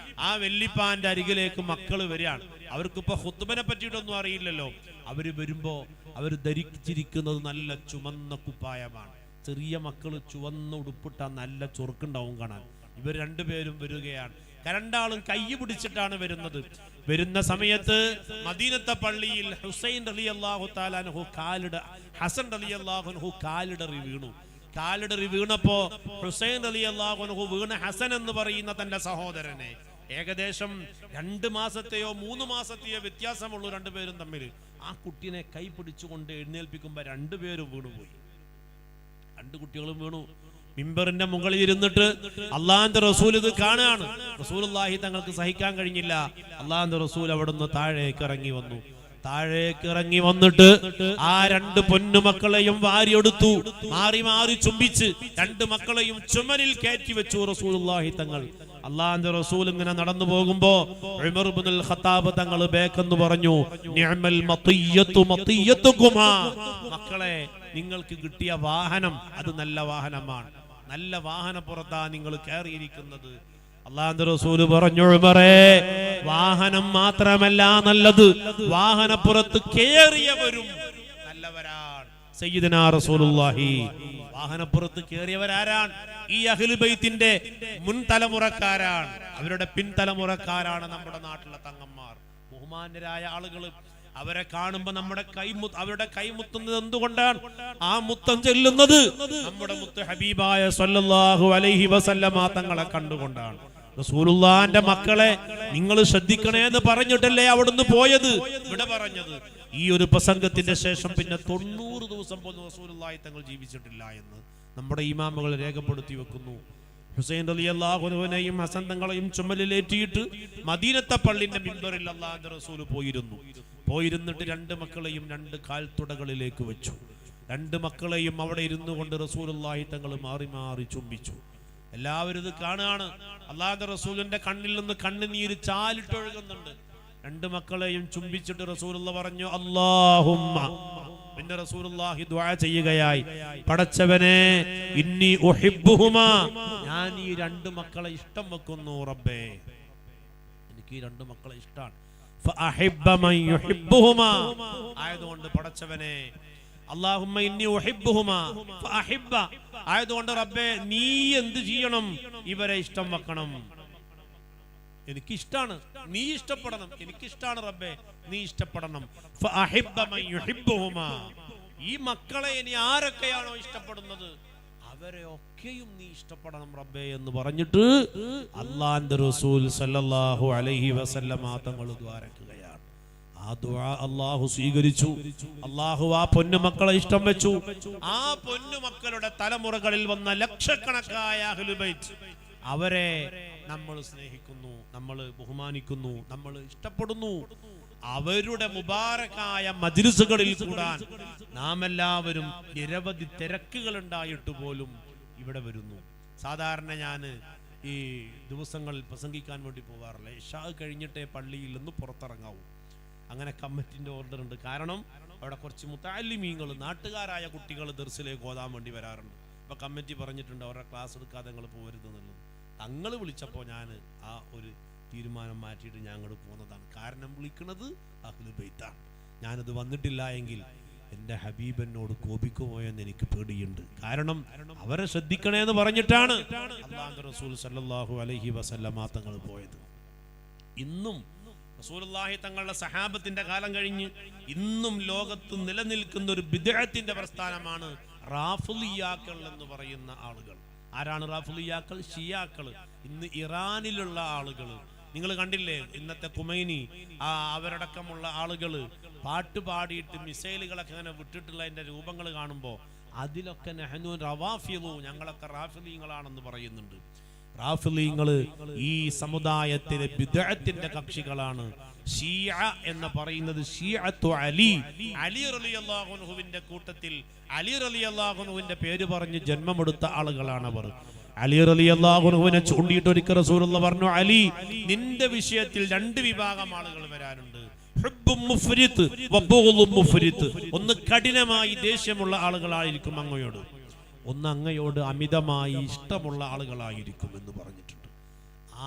ആ വെല്ലിപ്പാന്റെ അരികിലേക്ക് മക്കൾ വരികയാണ്. അവർക്കിപ്പോ ഖുത്ബനെ പറ്റിയിട്ടൊന്നും അറിയില്ലല്ലോ. അവര് വരുമ്പോ അവര് ധരിച്ചിരിക്കുന്നത് നല്ല ചുമന്ന കുപ്പായമാണ്. ചെറിയ മക്കള് ചുവന്ന ഉടുപ്പിട്ട നല്ല ചൊറുക്കുണ്ടാവും കാണാൻ. ഇവർ രണ്ടുപേരും വരികയാണ്. രണ്ടാളും കൈ പിടിച്ചിട്ടാണ് വരുന്നത്. വരുന്ന സമയത്ത് മദീനത്തെ പള്ളിയിൽ ഹുസൈൻ റളിയല്ലാഹു തആല അൻഹു ഹസൻ റളിയല്ലാഹു അൻഹു കാലിടറി വീണു. കാലിടറി വീണപ്പോ ഹുസൈൻ റളിയല്ലാഹു അൻഹു വീണ ഹസൻ എന്ന് പറയുന്ന തന്റെ സഹോദരനെ ഏകദേശം 2 മാസത്തെയോ 3 മാസത്തെയോ വ്യത്യാസമുള്ളൂ രണ്ടുപേരും തമ്മിൽ. ആ കുട്ടീനെ കൈ പിടിച്ചുകൊണ്ട് എഴുന്നേൽപ്പിക്കുമ്പോ രണ്ടുപേരും വീണുപോയി. 2 കുട്ടികളും വീണു. മിമ്പറിന്റെ മുകളിൽ ഇരുന്നിട്ട് അള്ളാഹുവിന്റെ റസൂൽ ഇത് കാണുകയാണ്. റസൂലുള്ളാഹി തങ്ങൾക്ക് സഹിക്കാൻ കഴിഞ്ഞില്ല. അള്ളാഹുവിന്റെ റസൂൽ അവിടുന്ന് താഴേക്ക് ഇറങ്ങി വന്നു. താഴേക്ക് ഇറങ്ങി വന്നിട്ട് ആ 2 പൊന്നുമക്കളെയും വാരിയെടുത്തു, മാറി മാറി ചുംബിച്ച് 2 മക്കളെയും ചുമലിൽ കയറ്റി വെച്ചു റസൂലുള്ളാഹി തങ്ങൾ. അള്ളാഹുവിന്റെ റസൂൽ ഇങ്ങനെ നടന്നു പോകുമ്പോ ഉമർ ഇബ്നുൽ ഖത്താബ് തങ്ങൾ ബേക്കെന്ന് പറഞ്ഞു, നിഅമൽ മത്തിയ്യതു മത്തിയ്യതുകുമാ, മക്കളെ നിങ്ങൾക്ക് കിട്ടിയ വാഹനം അത് നല്ല വാഹനമാണ്, നല്ല വാഹനപ്പുറത്താ നിങ്ങൾ കയറിയിരിക്കുന്നത്. അള്ളാഹുവിന്റെ റസൂല് പറഞ്ഞു, ഉമറേ വാഹനം മാത്രമല്ല നല്ലത്, വാഹനപ്പുറത്ത് കയറിയവരും നല്ലവരാണ്. സയ്യിദുനാ റസൂലുള്ളാഹി വാഹനപ്പുറത്ത് കയറിയവരാരാണ്? ഈ അഹ്ലു ബൈത്തിന്റെ മുൻ തലമുറക്കാരാണ്, അവരുടെ പിൻതലമുറക്കാരാണ് നമ്മുടെ നാട്ടിലെ തങ്ങന്മാർ, ബഹുമാന്യരായ ആളുകൾ. അവരെ കാണുമ്പോ അവരുടെ കൈമുത്തുന്നത് എന്തുകൊണ്ടാണ്? ആ മുത്തം ചെല്ലുന്നത് നമ്മുടെ മുത്ത് ഹബീബായ സ്വല്ലല്ലാഹു അലൈഹി വസല്ലമ തങ്ങളെ കണ്ടുകൊണ്ടാണ്. റസൂലുള്ളാഹിന്റെ മക്കളെ നിങ്ങൾ ശ്രദ്ധിക്കണേ എന്ന് പറഞ്ഞിട്ടല്ലേ അവിടുന്ന് പോയത്. ഇവിടെ പറഞ്ഞത് ഈ ഒരു പ്രസംഗത്തിന്റെ ശേഷം പിന്നെ 90 ദിവസം പോലും റസൂലുള്ളാഹി തങ്ങൾ ജീവിച്ചിട്ടില്ല എന്ന് നമ്മുടെ ഇമാമുകൾ രേഖപ്പെടുത്തി വെക്കുന്നു. ഹുസൈൻ റളിയല്ലാഹു അൻഹുവിനെയും ഹസൻ തങ്ങളെയും ചുമലിലേറ്റിയിട്ട് മദീനത്തെ പള്ളിന്റെ മിമ്പറിൽ അല്ലാഹുവിന്റെ റസൂൽ പോയിരുന്നിട്ട് 2 മക്കളെയും 2 കാൽത്തുടകളിലേക്ക് വെച്ചു. 2 മക്കളെയും അവിടെ ഇരുന്നു കൊണ്ട് റസൂലുള്ളാഹി തങ്ങൾ മാറി മാറി ചുംബിച്ചു. എല്ലാവരും ഇത് കാണുകയാണ്. അല്ലാഹുവിന്റെ റസൂലിന്റെ കണ്ണിൽ നിന്ന് കണ്ണുനീര് ചാലിട്ടൊഴുകുന്നുണ്ട്. 2 മക്കളെയും ചുംബിച്ചിട്ട് റസൂലുള്ള പറഞ്ഞു, അല്ലാഹുമ്മ, പിന്നെ റസൂലുള്ളാഹി ദുആ ചെയ്യുകയായി, പടച്ചവനെ ഇന്നി ഉഹിബ്ബുഹുമാ, ഞാൻ ഈ 2 മക്കളെ ഇഷ്ടം വെക്കുന്നു റബ്ബേ, എനിക്ക് ഈ 2 മക്കളെ ഇഷ്ടമാണ്. ഫഅഹിബ്ബ മൻ യുഹിബ്ബുഹുമാ, ആയതുകൊണ്ട് പടച്ചവനെ അല്ലാഹുമ്മ ഇന്നി ഉഹിബ്ബുഹുമാ ഫഅഹിബ്ബ, ആയതുകൊണ്ട് റബ്ബേ നീ എന്ത് ചെയ്യണം? ഇവരെ ഇഷ്ടം വെക്കണം. എനിക്കിഷ്ടാണ്, നീ ഇഷ്ടപ്പെടണം. എനിക്കിഷ്ടാണ് റബ്ബേ, നീ ഇഷ്ടപ്പെടണം. ഫഅഹിബ്ബ മൻ യുഹിബ്ബുഹുമാ, ഈ മക്കളെ ഇനി ആരൊക്കെയാണോ ഇഷ്ടപ്പെടുന്നത് അവരെ ഒക്കെയും നീ ഇഷ്ടപ്പെടണം റബ്ബേ എന്ന് പറഞ്ഞിട്ട് അല്ലാഹുവിന്റെ റസൂൽ സല്ലല്ലാഹു അലൈഹി വസല്ലമ തങ്ങൾ ദ്വാരക്കുകയാണ്. ആ ആ ദുആ അല്ലാഹു സ്വീകരിച്ചു. അല്ലാഹു ആ പൊന്നുമക്കളെ ഇഷ്ടം വെച്ചു. ആ പൊന്നുമക്കളുടെ തലമുറകളിൽ വന്ന ലക്ഷക്കണക്കായ അഹ്ലുൽ ബൈത്ത്, അവരെ നമ്മൾ സ്നേഹിക്കുന്നു, നമ്മൾ ബഹുമാനിക്കുന്നു, നമ്മൾ ഇഷ്ടപ്പെടുന്നു. അവരുടെ മുബാറക്കായ മജ്ലിസുകളിൽ കൂടാൻ നാം എല്ലാവരും നിരവധി തിരക്കുകൾ ഉണ്ടായിട്ട് പോലും ഇവിടെ വരുന്നു. സാധാരണ ഞാൻ ഈ ദിവസങ്ങളിൽ പ്രസംഗിക്കാൻ വേണ്ടി പോകാറില്ല. ഇശാ കഴിഞ്ഞിട്ടേ പള്ളിയിൽ നിന്ന് പുറത്തിറങ്ങാവൂ. അങ്ങനെ കമ്മിറ്റിന്റെ ഓർഡർ ഉണ്ട്. കാരണം അവിടെ കുറച്ച് മുത്തഅല്ലിമീങ്ങൾ, നാട്ടുകാരായ കുട്ടികൾ ദർസിലേക്ക് ഓതാൻ വേണ്ടി വരാറുണ്ട്. അപ്പൊ കമ്മിറ്റി പറഞ്ഞിട്ടുണ്ട് അവരുടെ ക്ലാസ് എടുക്കാതെ നിങ്ങൾ പോകരുത് എന്നുള്ളത്. തങ്ങൾ വിളിച്ചപ്പോൾ ഞാൻ ആ ഒരു തീരുമാനം മാറ്റിയിട്ട് ഞാൻ അങ്ങോട്ട് പോകുന്നതാണ്. കാരണം വിളിക്കുന്നത് അഹ്ലുൽ ബൈത്താണ്. ഞാനത് വന്നിട്ടില്ല എങ്കിൽ എൻ്റെ ഹബീബ് എന്നോട് കോപിക്കുമോ എന്ന് എനിക്ക് പേടിയുണ്ട്. കാരണം അവരെ ശ്രദ്ധിക്കണേ എന്ന് പറഞ്ഞിട്ടാണ് അല്ലാഹുവിന്റെ റസൂൽ സല്ലല്ലാഹു അലൈഹി വസല്ലമ തങ്ങൾ പോയത്. ഇന്നും റസൂലുള്ളാഹി തങ്ങളുടെ സഹാബത്തിന്റെ കാലം കഴിഞ്ഞ് ഇന്നും ലോകത്ത് നിലനിൽക്കുന്ന ഒരു ബിദ്അത്തിന്റെ പ്രസ്ഥാനമാണ് റാഫിളിയാക്കൾ എന്ന് പറയുന്ന ആളുകൾ. ആരാണ് റാഫിളിയാക്കൾ? ഷിയാക്കൾ. ഇന്ന് ഇറാനിലുള്ള ആളുകൾ. നിങ്ങൾ കണ്ടില്ലേ ഇന്നത്തെ ഖുമൈനി അവരടക്കമുള്ള ആളുകൾ പാട്ട് പാടിയിട്ട് മിസൈലുകളൊക്കെ അങ്ങനെ വിട്ടിട്ടുള്ളതിന്റെ രൂപങ്ങൾ കാണുമ്പോൾ അതിലൊക്കെ നഹ്നു റവാഫിളു, ഞങ്ങളൊക്കെ റാഫിളീങ്ങളാണെന്ന് പറയുന്നുണ്ട്. റാഫിളീങ്ങള് ഈ സമുദായത്തിലെ ബിദ്അത്തിന്റെ കക്ഷികളാണ്. ഷിയ എന്ന് പറയുന്നത് ഷിയത്തു അലി, അലി റളിയല്ലാഹു അൻഹുവിന്റെ കൂട്ടത്തിൽ അലി റളിയല്ലാഹു അൻഹുവിന്റെ പേര് പറഞ്ഞ് ജന്മമെടുത്ത ആളുകളാണ് അവർ. അലി റളിയല്ലാഹു അൻഹുവിനെ ചൂണ്ടിയിട്ട് ഒരിക്കൽ റസൂലുള്ളാഹി പറഞ്ഞു, അലി, നിന്റെ വിഷയത്തിൽ രണ്ട് വിഭാഗം ആളുകൾ വരാനുണ്ട്. ഹുബ്ബും മുഫ്രിത്ത് വബുഗ്ളും മുഫ്രിത്ത്. ഒന്ന് കഠിനമായി ദേഷ്യമുള്ള ആളുകളായിരിക്കും അങ്ങയോട്, ഒന്ന് അങ്ങയോട് അമിതമായി ഇഷ്ടമുള്ള ആളുകളായിരിക്കും എന്ന് പറഞ്ഞിട്ടുണ്ട്.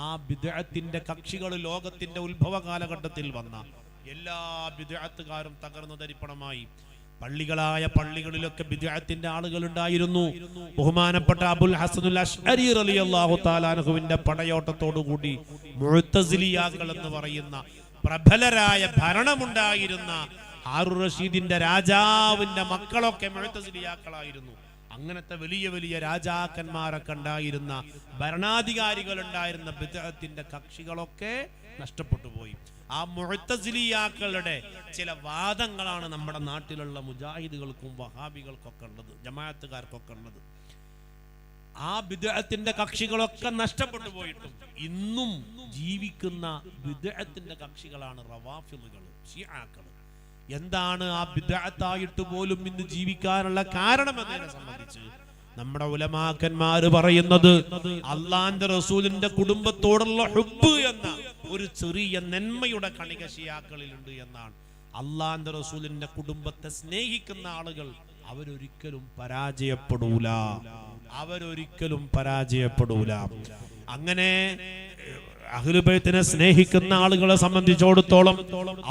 ആ ബിദ്അത്തിന്റെ കക്ഷികൾ ലോകത്തിന്റെ ഉത്ഭവ കാലഘട്ടത്തിൽ വന്ന എല്ലാ ബിദ്അത്തുകാരും തകർന്നു തരിപ്പണമായി. പള്ളികളായ പള്ളികളിലൊക്കെ ബിദ്അത്തിന്റെ ആളുകൾ ഉണ്ടായിരുന്നു. ബഹുമാനപ്പെട്ട അബുൽ ഹസനുൽ അശ്അരി റളിയല്ലാഹു തആല അൻഹുവിന്റെ പടയോട്ടത്തോടുകൂടി മുഅ്തസിലിയാക്കൾ എന്ന് പറയുന്ന പ്രബലരായ ഭരണമുണ്ടായിരുന്ന ഹാറൂൻ റഷീദിന്റെ രാജാവിന്റെ മക്കളൊക്കെ മുഅ്തസിലിയാക്കളായിരുന്നു. അങ്ങനത്തെ വലിയ വലിയ രാജാക്കന്മാരൊക്കെ ഉണ്ടായിരുന്ന, ഭരണാധികാരികൾ ഉണ്ടായിരുന്ന ബിദ്അത്തിന്റെ കക്ഷികളൊക്കെ നഷ്ടപ്പെട്ടു പോയി. ആ മുഅ്തസിലിയാക്കളുടെ ചില വാദങ്ങളാണ് നമ്മുടെ നാട്ടിലുള്ള മുജാഹിദുകൾക്കും വഹാബികൾക്കൊക്കെ ഉള്ളത്, ജമാഅത്തുകാർക്കൊക്കെ ഉള്ളത്. ആ ബിദ്അത്തിന്റെ കക്ഷികളൊക്കെ നഷ്ടപ്പെട്ടു പോയിട്ടും ഇന്നും ജീവിക്കുന്ന ബിദ്അത്തിന്റെ കക്ഷികളാണ് റവാഫിളുകൾ, ശിആക്കൾ. എന്താണ് ആ ബിദ്അത്തായിട്ട് പോലും ഇന്ന് ജീവിക്കാനുള്ള കാരണം എന്നതിനെ സംബന്ധിച്ച് നമ്മുടെ ഉലമാക്കന്മാര് പറയുന്നത് അള്ളാന്റെ റസൂലിന്റെ കുടുംബത്തോടുള്ള ഹുബ്ബ് എന്ന ഒരു ചെറിയ നന്മയുടെ കണിക ശിയാക്കളിലുണ്ട് എന്നാണ്. അള്ളാന്റെ റസൂലിന്റെ കുടുംബത്തെ സ്നേഹിക്കുന്ന ആളുകൾ അവരൊരിക്കലും പരാജയപ്പെടൂല, അവരൊരിക്കലും പരാജയപ്പെടൂല. അങ്ങനെ അഹ്ലുൽ ബൈത്തിനെ സ്നേഹിക്കുന്ന ആളുകളെ സംബന്ധിച്ചിടത്തോളം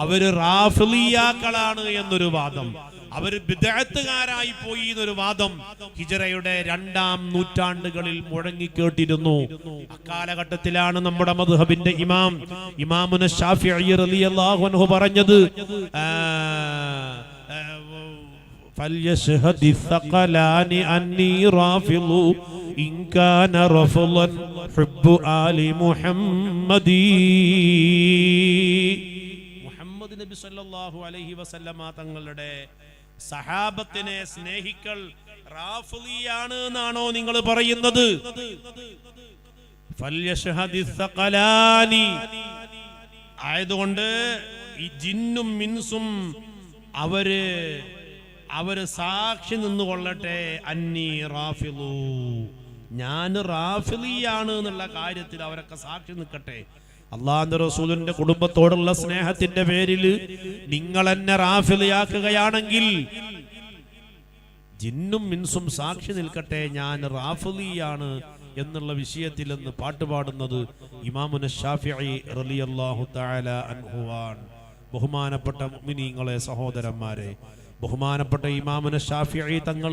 അവര് റാഫിളിയാക്കളാണ് എന്നൊരു വാദം, അവര് ബിദ്അത്തുകാരായി പോയി എന്നൊരു വാദം ഹിജ്റയുടെ 2-ാം നൂറ്റാണ്ടുകളിൽ മുഴങ്ങിക്കേട്ടിരുന്നു. അക്കാലഘട്ടത്തിലാണ് നമ്മുടെ മദ്ഹബിന്റെ ഇമാമുന ശാഫിഈ റളിയല്ലാഹു അൻഹു പറഞ്ഞത്, ഫൽയശ്ഹദി ثقلانി അന്നി റാഫിളു ഇൻ കാന റഫളൻ ഹുബ്ബു ആലി മുഹമ്മദി. മുഹമ്മദ് നബി സല്ലല്ലാഹു അലൈഹി വസല്ലമ തങ്ങളുടെ സഹാബത്തിനെ സ്നേഹിക്കൽ റാഫിളിയാണ് എന്നാണോ നിങ്ങൾ പറയുന്നത്? ഫൽയശ്ഹദി ثقلانി ആയതുകൊണ്ട് ഈ ജിന്നും മിൻസും അവര് സാക്ഷി നിന്നുകൊള്ളട്ടെ, അന്നി റാഫിളു, ഞാൻ റാഫിളിയാണ് എന്നുള്ള കാര്യത്തിൽ അവരൊക്കെ സാക്ഷി നിൽക്കട്ടെ. അള്ളാഹുവിന്റെ റസൂലിന്റെ കുടുംബത്തോടുള്ള സ്നേഹത്തിന്റെ പേരിൽ നിങ്ങൾ എന്നെ റാഫിളിയാക്കുകയാണെങ്കിൽ ജിന്നും മിൻസും സാക്ഷി നിൽക്കട്ടെ, ഞാൻ റാഫിളിയാണ് എന്നുള്ള വിഷയത്തിൽ എന്ന് പാട്ടുപാടുന്നത് ഇമാമുന ശാഫിഈ റളിയല്ലാഹു തആല അൻഹു ആണ്. ബഹുമാനപ്പെട്ട മുഅ്മിനീങ്ങളെ, സഹോദരന്മാരെ, ബഹുമാനപ്പെട്ട ഇമാമുന ശാഫിഈ തങ്ങൾ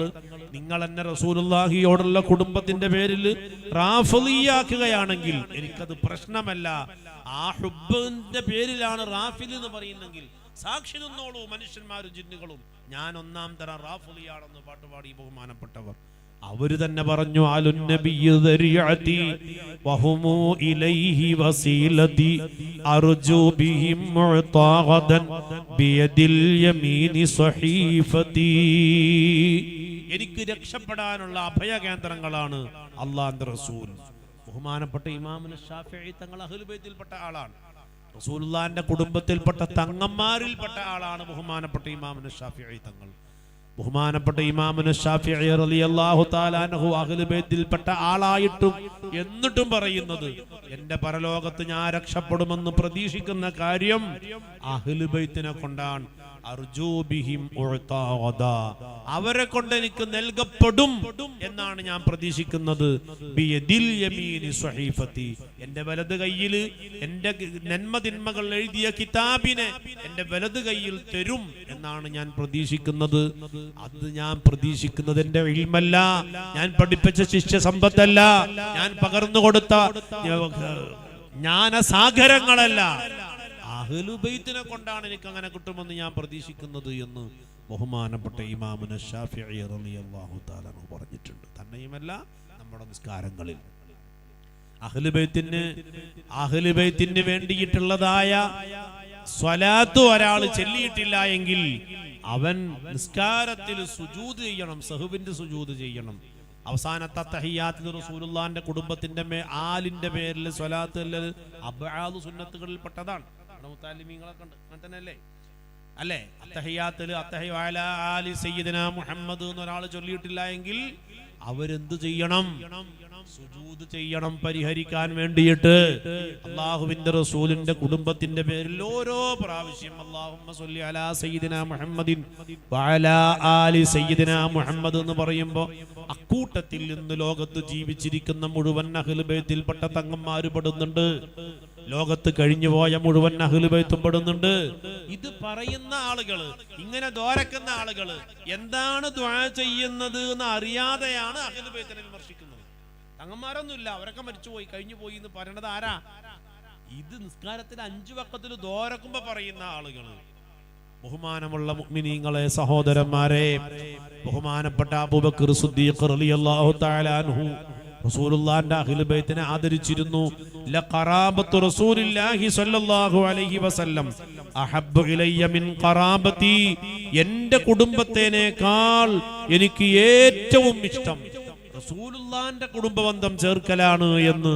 നിങ്ങൾ എന്നെ റസൂലുള്ളാഹിയോടുള്ള കുടുംബത്തിന്റെ പേരിൽ റാഫിളിയാക്കുകയാണെങ്കിൽ എനിക്കത് പ്രശ്നമല്ല. ആ ഹുബ്ബിന്റെ പേരിലാണ് റാഫിൽ എന്ന് പറയുന്നെങ്കിൽ സാക്ഷി നിന്നോളൂ മനുഷ്യന്മാരും ജിന്നുകളും, ഞാൻ 1-ാം തരം റാഫിളിയാണെന്ന് പാട്ടുപാടി ബഹുമാനപ്പെട്ടവർ. അവര് തന്നെ പറഞ്ഞു അലുൻ നബിയ്യു ദരിയതി വഹുമു ഇലൈഹി വസീലതി അർജു ബിഹിം മുഅതാഗദൻ ബിയദിൽ യമീനി സഹീഫതി. എനിക്ക് രക്ഷപ്പെടാനുള്ള അഭയകേന്ദ്രങ്ങളാണ് അല്ലാഹുവിന്റെ റസൂൽ. ബഹുമാനപ്പെട്ട ഇമാമുന ശാഫിഈ തങ്ങൾ അഹ്ലുൽ ബൈത്തിൽപ്പെട്ട ആളാണ്. റസൂലുള്ളാഹിന്റെ കുടുംബത്തിൽപ്പെട്ട തങ്ങന്മാരിൽപ്പെട്ട ആളാണ് ബഹുമാനപ്പെട്ട ഇമാമുന ശാഫിഈ തങ്ങൾ. ബഹുമാനപ്പെട്ട ഇമാമുന ശാഫിഈ റളിയല്ലാഹു തആല അൻഹു അഹ്ലുൽ ബൈത്തിൽപ്പെട്ട ആളായിട്ടും എന്നിട്ടും പറയുന്നത് എന്റെ പരലോകത്ത് ഞാൻ രക്ഷപ്പെടുമെന്ന് പ്രതീക്ഷിക്കുന്ന കാര്യം അഹ്ലുൽ ബൈത്തിനെ കൊണ്ടാണ്. അർജൂ ബിഹിം ഉഅതാഗദ, അവരെ കൊണ്ട് എനിക്ക് നൽകപ്പെടും എന്നാണ് ഞാൻ പ്രതീക്ഷിക്കുന്നത്. ബിയദിൽ യമീനി സ്വഹീഫതി, എന്റെ വലത് കയ്യിൽ എന്റെ നന്മതിന്മകൾ എഴുതിയ കിതാബിനെ എന്റെ വലത് കയ്യിൽ തരും എന്നാണ് ഞാൻ പ്രതീക്ഷിക്കുന്നത്. അത് ഞാൻ പ്രതീക്ഷിക്കുന്നത് എന്റെ ഇൽമല്ല, ഞാൻ പഠിപ്പിച്ച ശിഷ്യ സമ്പത്തല്ല, ഞാൻ പകർന്നു കൊടുത്ത ജ്ഞാനസാഗരങ്ങളല്ല, അഹ്ലുൽ ബൈത്തിനെ കൊണ്ടാണ് എനിക്ക് അങ്ങനെ കിട്ടുമെന്ന് ഞാൻ പ്രതീക്ഷിക്കുന്നത് എന്ന് ബഹുമാനപ്പെട്ട ഇമാമുന ശാഫിഈ റളിയല്ലാഹു തആല പറഞ്ഞിട്ടുണ്ട്. തന്നെയുമല്ല നമ്മുടെ നിസ്കാരങ്ങളിൽ അഹ്ലുൽ ബൈത്തിന് വേണ്ടിയിട്ടുള്ളതായ സ്വലാത്ത് ഒരാൾ ചൊല്ലിയിട്ടില്ല എങ്കിൽ അവൻ നിസ്കാരത്തിൽ സുജൂദ് ചെയ്യണം, സഹ്വിന്റെ സുജൂദ് ചെയ്യണം. അവസാനത്തെ തഹിയ്യാത്തിൽ റസൂലുള്ളാഹിന്റെ കുടുംബത്തിന്റെ ആലിന്റെ പേരിൽ സ്വലാത്ത് അബ്ആദു സുന്നത്തുകളിൽ പെട്ടതാണ്. മുത്താലിമീങ്ങളൊക്കെ ഉണ്ട്, അങ്ങനെ തന്നെ അല്ലേ? അത്തഹിയ്യാത്തില് അത്തഹിയ്യ അലാ ആലി സയ്യിദിനാ മുഹമ്മദ് എന്നൊരാൾ ചൊല്ലിയിട്ടില്ല എങ്കിൽ അവരെന്ത് ചെയ്യണം? സുജൂദ് ചെയ്യണം പരിഹരിക്കാൻ വേണ്ടിയിട്ട്. അല്ലാഹുവിന്റെ റസൂലിന്റെ കുടുംബത്തിന്റെ പേരിൽ ഓരോ പ്രാവശ്യം അല്ലാഹുമ്മ സ്വല്ലി അലാ സയ്യിദിനാ മുഹമ്മദിൻ വഅലാ ആലി സയ്യിദിനാ മുഹമ്മദ് എന്ന് പറയുമ്പോൾ അക്കൂട്ടത്തിൽ ഇന്ന് ലോകത്ത് ജീവിച്ചിരിക്കുന്ന മുഴുവൻ അഹ്ലുൽ ബൈത്തിൽപ്പെട്ട തങ്ങന്മാര് പെടുന്നുണ്ട്, ലോകത്ത് കഴിഞ്ഞുപോയ മുഴുവൻ അഹ്ലുൽ ബൈത്തും പെടുന്നുണ്ട്. ഇത് പറയുന്ന ആളുകള്, ഇങ്ങനെ ദുആരക്കുന്ന ആളുകള് എന്താണ് ദുആ ചെയ്യുന്നത് എന്ന് അറിയാതെയാണ് അഹ്ലുൽ ബൈത്തിനെ വിമർശിക്കുന്നത്. തങ്ങന്മാരൊന്നുമില്ല, അവരൊക്കെ മരിച്ചുപോയി കഴിഞ്ഞു പോയി എന്ന് പറയണത് ആരാ? ഇത് നിസ്കാരത്തിൽ 5 വഖത്തിൽ ദുആരക്കുമ്പോ പറയുന്ന ആളുകള്. ബഹുമാനമുള്ള മുഅ്മിനീങ്ങളെ, സഹോദരന്മാരെ, ബഹുമാനപ്പെട്ട അബൂബക്കർ സിദ്ദീഖ് റളിയല്ലാഹു തആല അൻഹു റസൂലുള്ളാഹിന്റെ അഹ്ലുൽ ബൈത്തിനെ ആദരിച്ചിരുന്നു. ലഖറാബത്തു റസൂലില്ലാഹി സ്വല്ലല്ലാഹു അലൈഹി വസല്ലം അഹബ്ബു ഇലയ്യ മിൻ ഖറാബതി, എന്റെ കുടുംബത്തേനേക്കാൾ എനിക്ക് ഏറ്റവും ഇഷ്ടം റസൂലുള്ളാഹിന്റെ കുടുംബബന്ധം ചേർക്കലാണ് എന്ന്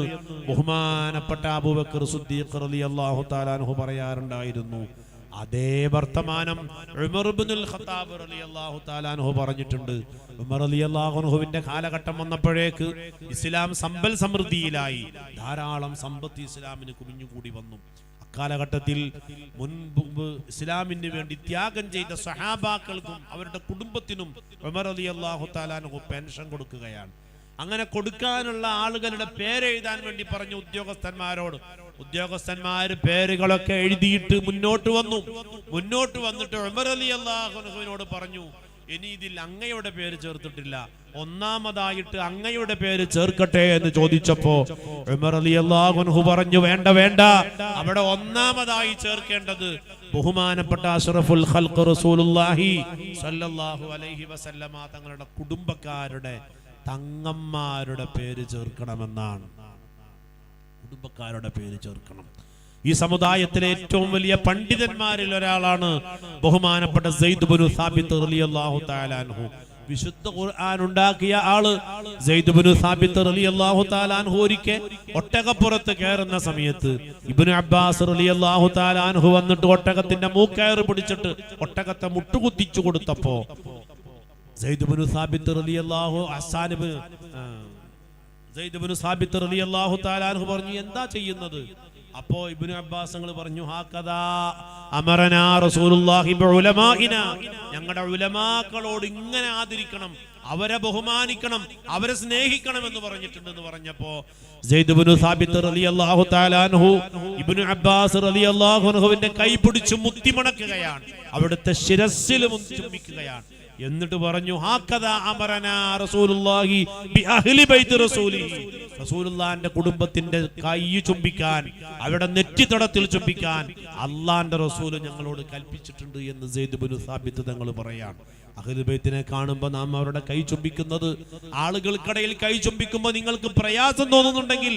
ബഹുമാനപ്പെട്ട അബൂബക്കർ സിദ്ദീഖ് റളിയല്ലാഹു തആല അൻഹു പറയാറുണ്ടായിരുന്നു. അതേ വർത്തമാനം ഉമർ ഇബ്നുൽ ഖത്താബ് റളിയല്ലാഹു തആല അൻഹു പറഞ്ഞിട്ടുണ്ട്. ഉമർ റളിയല്ലാഹു അൻഹുവിന്റെ കാലഘട്ടം വന്നപ്പോഴേക്ക് ഇസ്ലാം സമ്പൽ സമൃദ്ധിയിലായി, ധാരാളം സമ്പത്ത് ഇസ്ലാമിന് കുമിഞ്ഞുകൂടി വന്നു. അക്കാലഘട്ടത്തിൽ മുൻപ് ഇസ്ലാമിന് വേണ്ടി ത്യാഗം ചെയ്ത സഹാബാക്കൾക്കും അവരുടെ കുടുംബത്തിനും ഉമർ റളിയല്ലാഹു തആല അൻഹു പെൻഷൻ കൊടുക്കുകയാണ്. അങ്ങനെ കൊടുക്കാനുള്ള ആളുകളുടെ പേരെഴുതാൻ വേണ്ടി പറഞ്ഞു ഉദ്യോഗസ്ഥന്മാരോട്. ഉദ്യോഗസ്ഥന്മാര് പേരുകളൊക്കെ എഴുതിയിട്ട് മുന്നോട്ട് വന്നിട്ട് ഉമർ റളിയല്ലാഹു അൻഹുവിനോട് പറഞ്ഞു, ഇനി ഇതിൽ അങ്ങയുടെ പേര് ചേർത്തിട്ടില്ല, ഒന്നാമതായിട്ട് അങ്ങയുടെ പേര് ചേർക്കട്ടെ എന്ന് ചോദിച്ചപ്പോ ഉമർ റളിയല്ലാഹു അൻഹു പറഞ്ഞു, വേണ്ട, അവിടെ ഒന്നാമതായി ചേർക്കേണ്ടത് ബഹുമാനപ്പെട്ട അഷ്റഫുൽ ഖൽഖ് റസൂലുള്ളാഹി സ്വല്ലല്ലാഹു അലൈഹി വസല്ലമ തങ്ങളുടെ കുടുംബക്കാരുടെ തങ്ങന്മാരുടെ പേര് ചേർക്കണമെന്നാണ്. കുടുംബക്കാരുടെ പേര് ചേർക്കണം. ഈ സമുദായത്തിലെ ഏറ്റവും വലിയ പണ്ഡിതന്മാരിൽ ഒരാളാണ് ബഹുമാനപ്പെട്ട സയ്യിദ് ഇബ്നു സാബിത്ത് റളിയല്ലാഹു തആല അൻഹു. വിശുദ്ധ ഖുർആൻ ഉണ്ടാക്കിയ ആള് സയ്യിദ് ഇബ്നു സാബിത്ത് റളിയല്ലാഹു തആല അൻഹു ഒരിക്കൽ ഒട്ടകപ്പുറത്ത് കയറുന്ന സമയത്ത് ഇബ്നു അബ്ബാസ് റളിയല്ലാഹു തആല അൻഹു വന്നിട്ട് ഒട്ടകത്തിന്റെ മൂക്കയറ് പിടിച്ചിട്ട് ഒട്ടകത്തെ മുട്ടുകുത്തിച്ചു കൊടുത്തപ്പോ സയ്യിദ് ഇബ്നു സാബിത്ത് റളിയല്ലാഹു റളിയല്ലാഹു തആല അൻഹു പറഞ്ഞു, എന്താ ചെയ്യുന്നത്? അപ്പോ ഇബ്നു അബ്ബാസ് പറഞ്ഞു, ഹാകദാ അമറനാ റസൂലുള്ളാഹി ബിഉലമാഇനാ, ഞങ്ങളുടെ ഉലമാക്കളോട് ഇങ്ങനെ ആദരിക്കണം, അവരെ ബഹുമാനിക്കണം, അവരെ സ്നേഹിക്കണം എന്ന് പറഞ്ഞിട്ടുണ്ടെന്ന് പറഞ്ഞപ്പോ സയ്യിദ് ഇബ്നു സാബിത്ത് റളിയല്ലാഹു തആല അൻഹു ഇബ്നു അബ്ബാസ് റളിയല്ലാഹു അൻഹുവിന്റെ കൈ പിടിച്ച് മുത്തിമണക്കുകയാണ്, അവിടുത്തെ ശിരസ്സിൽ ചുംബിക്കുകയാണ്. എന്നിട്ട് പറഞ്ഞു ഹക്കദാ അമറനാ റസൂലുള്ളാഹി ബി അഹ്ലി ബൈത്ത് റസൂലിഹി, റസൂലുള്ളാഹിന്റെ കുടുംബത്തിന്റെ കൈ ചുംബിക്കാൻ, അവരുടെ നെറ്റിത്തടത്തിൽ ചുംബിക്കാൻ അള്ളാന്റെ റസൂൽ ഞങ്ങളോട് കൽപ്പിച്ചിട്ടുണ്ട് എന്ന് സെയ്ദ് ഇബ്നു സാബിത്ത് തങ്ങൾ പറയാണ്. അഹ്ലു ബൈത്തിനെ കാണുമ്പോൾ നാം അവരുടെ കൈ ചുംബിക്കുന്നത്, ആളുകൾക്കിടയിൽ കൈ ചുംബിക്കുമ്പോൾ നിങ്ങൾക്ക് പ്രയാസം തോന്നുന്നുണ്ടെങ്കിൽ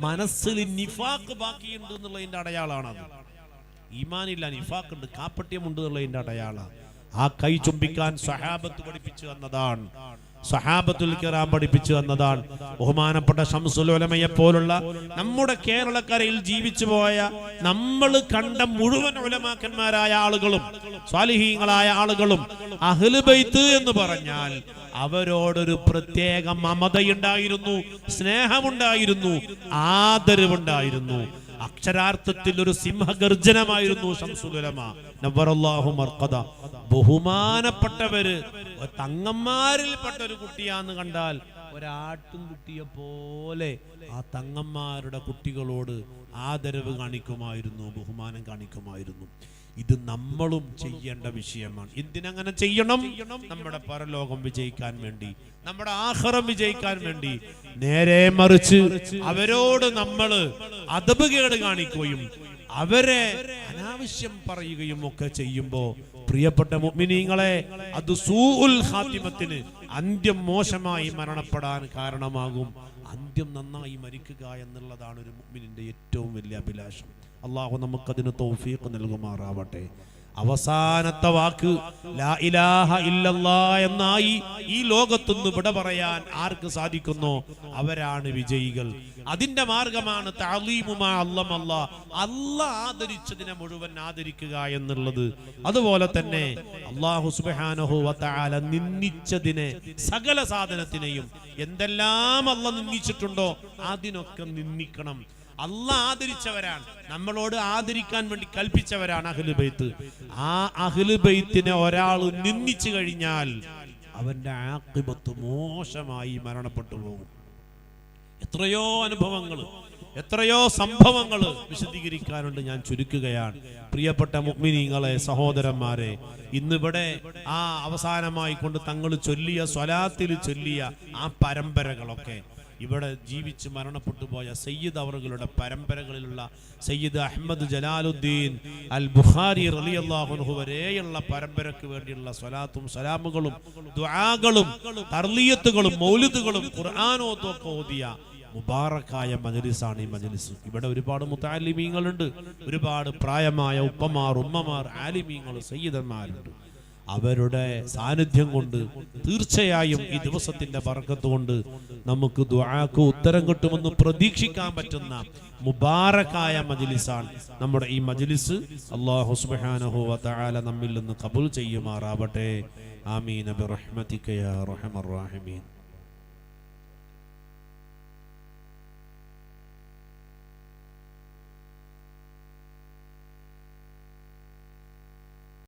മനസ്സിൽ നിഫാഖ് ബാക്കിയുണ്ട് എന്നുള്ളതിന്റെ അടയാളാണത്. ഈമാനില്ല, നിഫാഖ് ഉണ്ട്, കാപ്പട്യമുണ്ട് എന്നുള്ളതിന്റെ അടയാളമാണ്. ആ കൈ ചുംബിക്കാൻ സ്വഹാബത്ത് പഠിപ്പിച്ചു എന്നതാണ്, സ്വഹാബത്തുൽ കിറാം പഠിപ്പിച്ചു എന്നതാണ്. ബഹുമാനപ്പെട്ട ശംസുൽ ഉലമയെ പോലുള്ള നമ്മുടെ കേരളക്കരയിൽ ജീവിച്ചു പോയ നമ്മൾ കണ്ട മുഴുവൻ ഉലമാക്കന്മാരായ ആളുകളും സ്വാലിഹീങ്ങളായ ആളുകളും അഹ്ലു ബൈത്ത് എന്ന് പറഞ്ഞാൽ അവരോടൊരു പ്രത്യേക മമതയുണ്ടായിരുന്നു, സ്നേഹമുണ്ടായിരുന്നു, ആദരവുണ്ടായിരുന്നു. അക്ഷരാർത്ഥത്തിൽ ഒരു സിംഹഗർജനമായിരുന്നു ശംസുൽ ഉലമ നവ്വറല്ലാഹു മർഖദ. ബഹുമാനപ്പെട്ടവര് തങ്ങന്മാരിൽപ്പെട്ട ഒരു കുട്ടിയാന്ന് കണ്ടാൽ ഒരാട്ടും കുട്ടിയെ പോലെ ആ തങ്ങന്മാരുടെ കുട്ടികളോട് ആദരവ് കാണിക്കുമായിരുന്നു, ബഹുമാനം കാണിക്കുമായിരുന്നു. ഇത് നമ്മളും ചെയ്യേണ്ട വിഷയമാണ്. എന്തിനങ്ങനെ ചെയ്യണം? നമ്മുടെ പരലോകം വിജയിക്കാൻ വേണ്ടി, നമ്മുടെ ആഖിറം വിജയിക്കാൻ വേണ്ടി. നേരെ മറിച്ച് അവരോട് നമ്മൾ അദബ് കേട് കാണിക്കുകയും അവരെ അനാവശ്യം പറയുകയും ഒക്കെ ചെയ്യുമ്പോ പ്രിയപ്പെട്ട മുഅ്മിനീങ്ങളെ, അത് സൂഉൽ ഖാത്തിമത്തിന്, അന്ത്യം മോശമായി മരണപ്പെടാൻ കാരണമാകും. അന്ത്യം നന്നായി മരിക്കുക എന്നുള്ളതാണ് ഒരു മുഅ്മിനിന്റെ ഏറ്റവും വലിയ അഭിലാഷം. അല്ലാഹു നമുക്കതിന് തൗഫീഖ് നൽകുമാറാവട്ടെ. അവസാനത്തെ വാക്ക് ലാ ഇലാഹ ഇല്ലല്ലാഹ് എന്നായി ഈ ലോകത്തുനിന്ന് വിട പറയാൻ ആർക്ക് സാധിക്കുന്നോ അവരാണ് വിജയികൾ. അതിന്റെ മാർഗമാണ് തഅലീമു മാ അല്ലമല്ലാഹ്, അല്ലാഹ് ആദരിച്ചതിനെ മുഴുവൻ ആദരിക്കുക എന്നുള്ളത്. അതുപോലെ തന്നെ അല്ലാഹു സുബ്ഹാനഹു വ തആല നിന്ദിച്ചതിനെ, സകല സാധനത്തിനെയും എന്തെല്ലാം അല്ലാഹ് നിന്ദിച്ചിട്ടുണ്ടോ അതിനൊക്കെ നിന്ദിക്കണം. അല്ലാഹ് ആദരിച്ചവരാണ്, നമ്മളോട് ആദരിക്കാൻ വേണ്ടി കൽപ്പിച്ചവരാണ് അഹ്ലു ബൈത്ത്. ആ അഹ്ലു ബൈത്തിനെ ഒരാൾ നിന്ദിച്ചു കഴിഞ്ഞാൽ അവന്റെ ആഖിബത്ത് മോശമായി മരണപ്പെട്ടു പോകും. എത്രയോ അനുഭവങ്ങൾ, എത്രയോ സംഭവങ്ങൾ വിശദീകരിക്കാനുണ്ട്, ഞാൻ ചുരുക്കുകയാണ്. പ്രിയപ്പെട്ട മുഅ്മിനീങ്ങളെ, സഹോദരന്മാരെ, ഇന്നിവിടെ ആ അവസാനമായി കൊണ്ട് തങ്ങൾ ചൊല്ലിയ സ്വലാത്തിൽ ചൊല്ലിയ ആ പരമ്പരകളൊക്കെ ഇവിടെ ജീവിച്ച് മരണപ്പെട്ടു പോയ സയ്യിദ് അവറുകളുടെ പരമ്പരകളിലുള്ള സയ്യിദ് അഹ്മദ് ജലാലുദ്ദീൻ അൽ ബുഖാരി റളിയല്ലാഹു അൻഹു വരെയുള്ള പരമ്പരക്ക് വേണ്ടിയുള്ള സ്വലാത്തും സലാമുകളും ദുആകളും തർലിയത്തുകളും മൗലിദുകളും ഖുർആനോത്തും ഒക്കെ ഓതിയ മുബാറക്കായ മജ്ലിസാണ് ഈ മജ്ലിസ്. ഇവിടെ ഒരുപാട് മുതഅല്ലിമീങ്ങളുണ്ട്, ഒരുപാട് പ്രായമായ ഉപ്പമാർ, ഉമ്മമാർ, ആലിമീങ്ങൾ, സയ്യിദന്മാരുണ്ട്. അവരുടെ സാന്നിധ്യം കൊണ്ട് തീർച്ചയായും ഈ ദിവസത്തിന്റെ ബർക്കത്ത് കൊണ്ട് നമുക്ക് ദുആക്ക് ഉത്തരം കിട്ടുമെന്ന് പ്രതീക്ഷിക്കാൻ പറ്റുന്ന മുബാറക്കായ മജ്ലിസാണ് നമ്മുടെ ഈ മജ്ലിസ്. അല്ലാഹു സുബ്ഹാനഹു വ തആല നമ്മിൽ നിന്ന് ഖബൂൽ ചെയ്യുമാറാവട്ടെ. ആമീൻ ബിറഹ്മതിക യാ അർഹമർ റഹീമീൻ.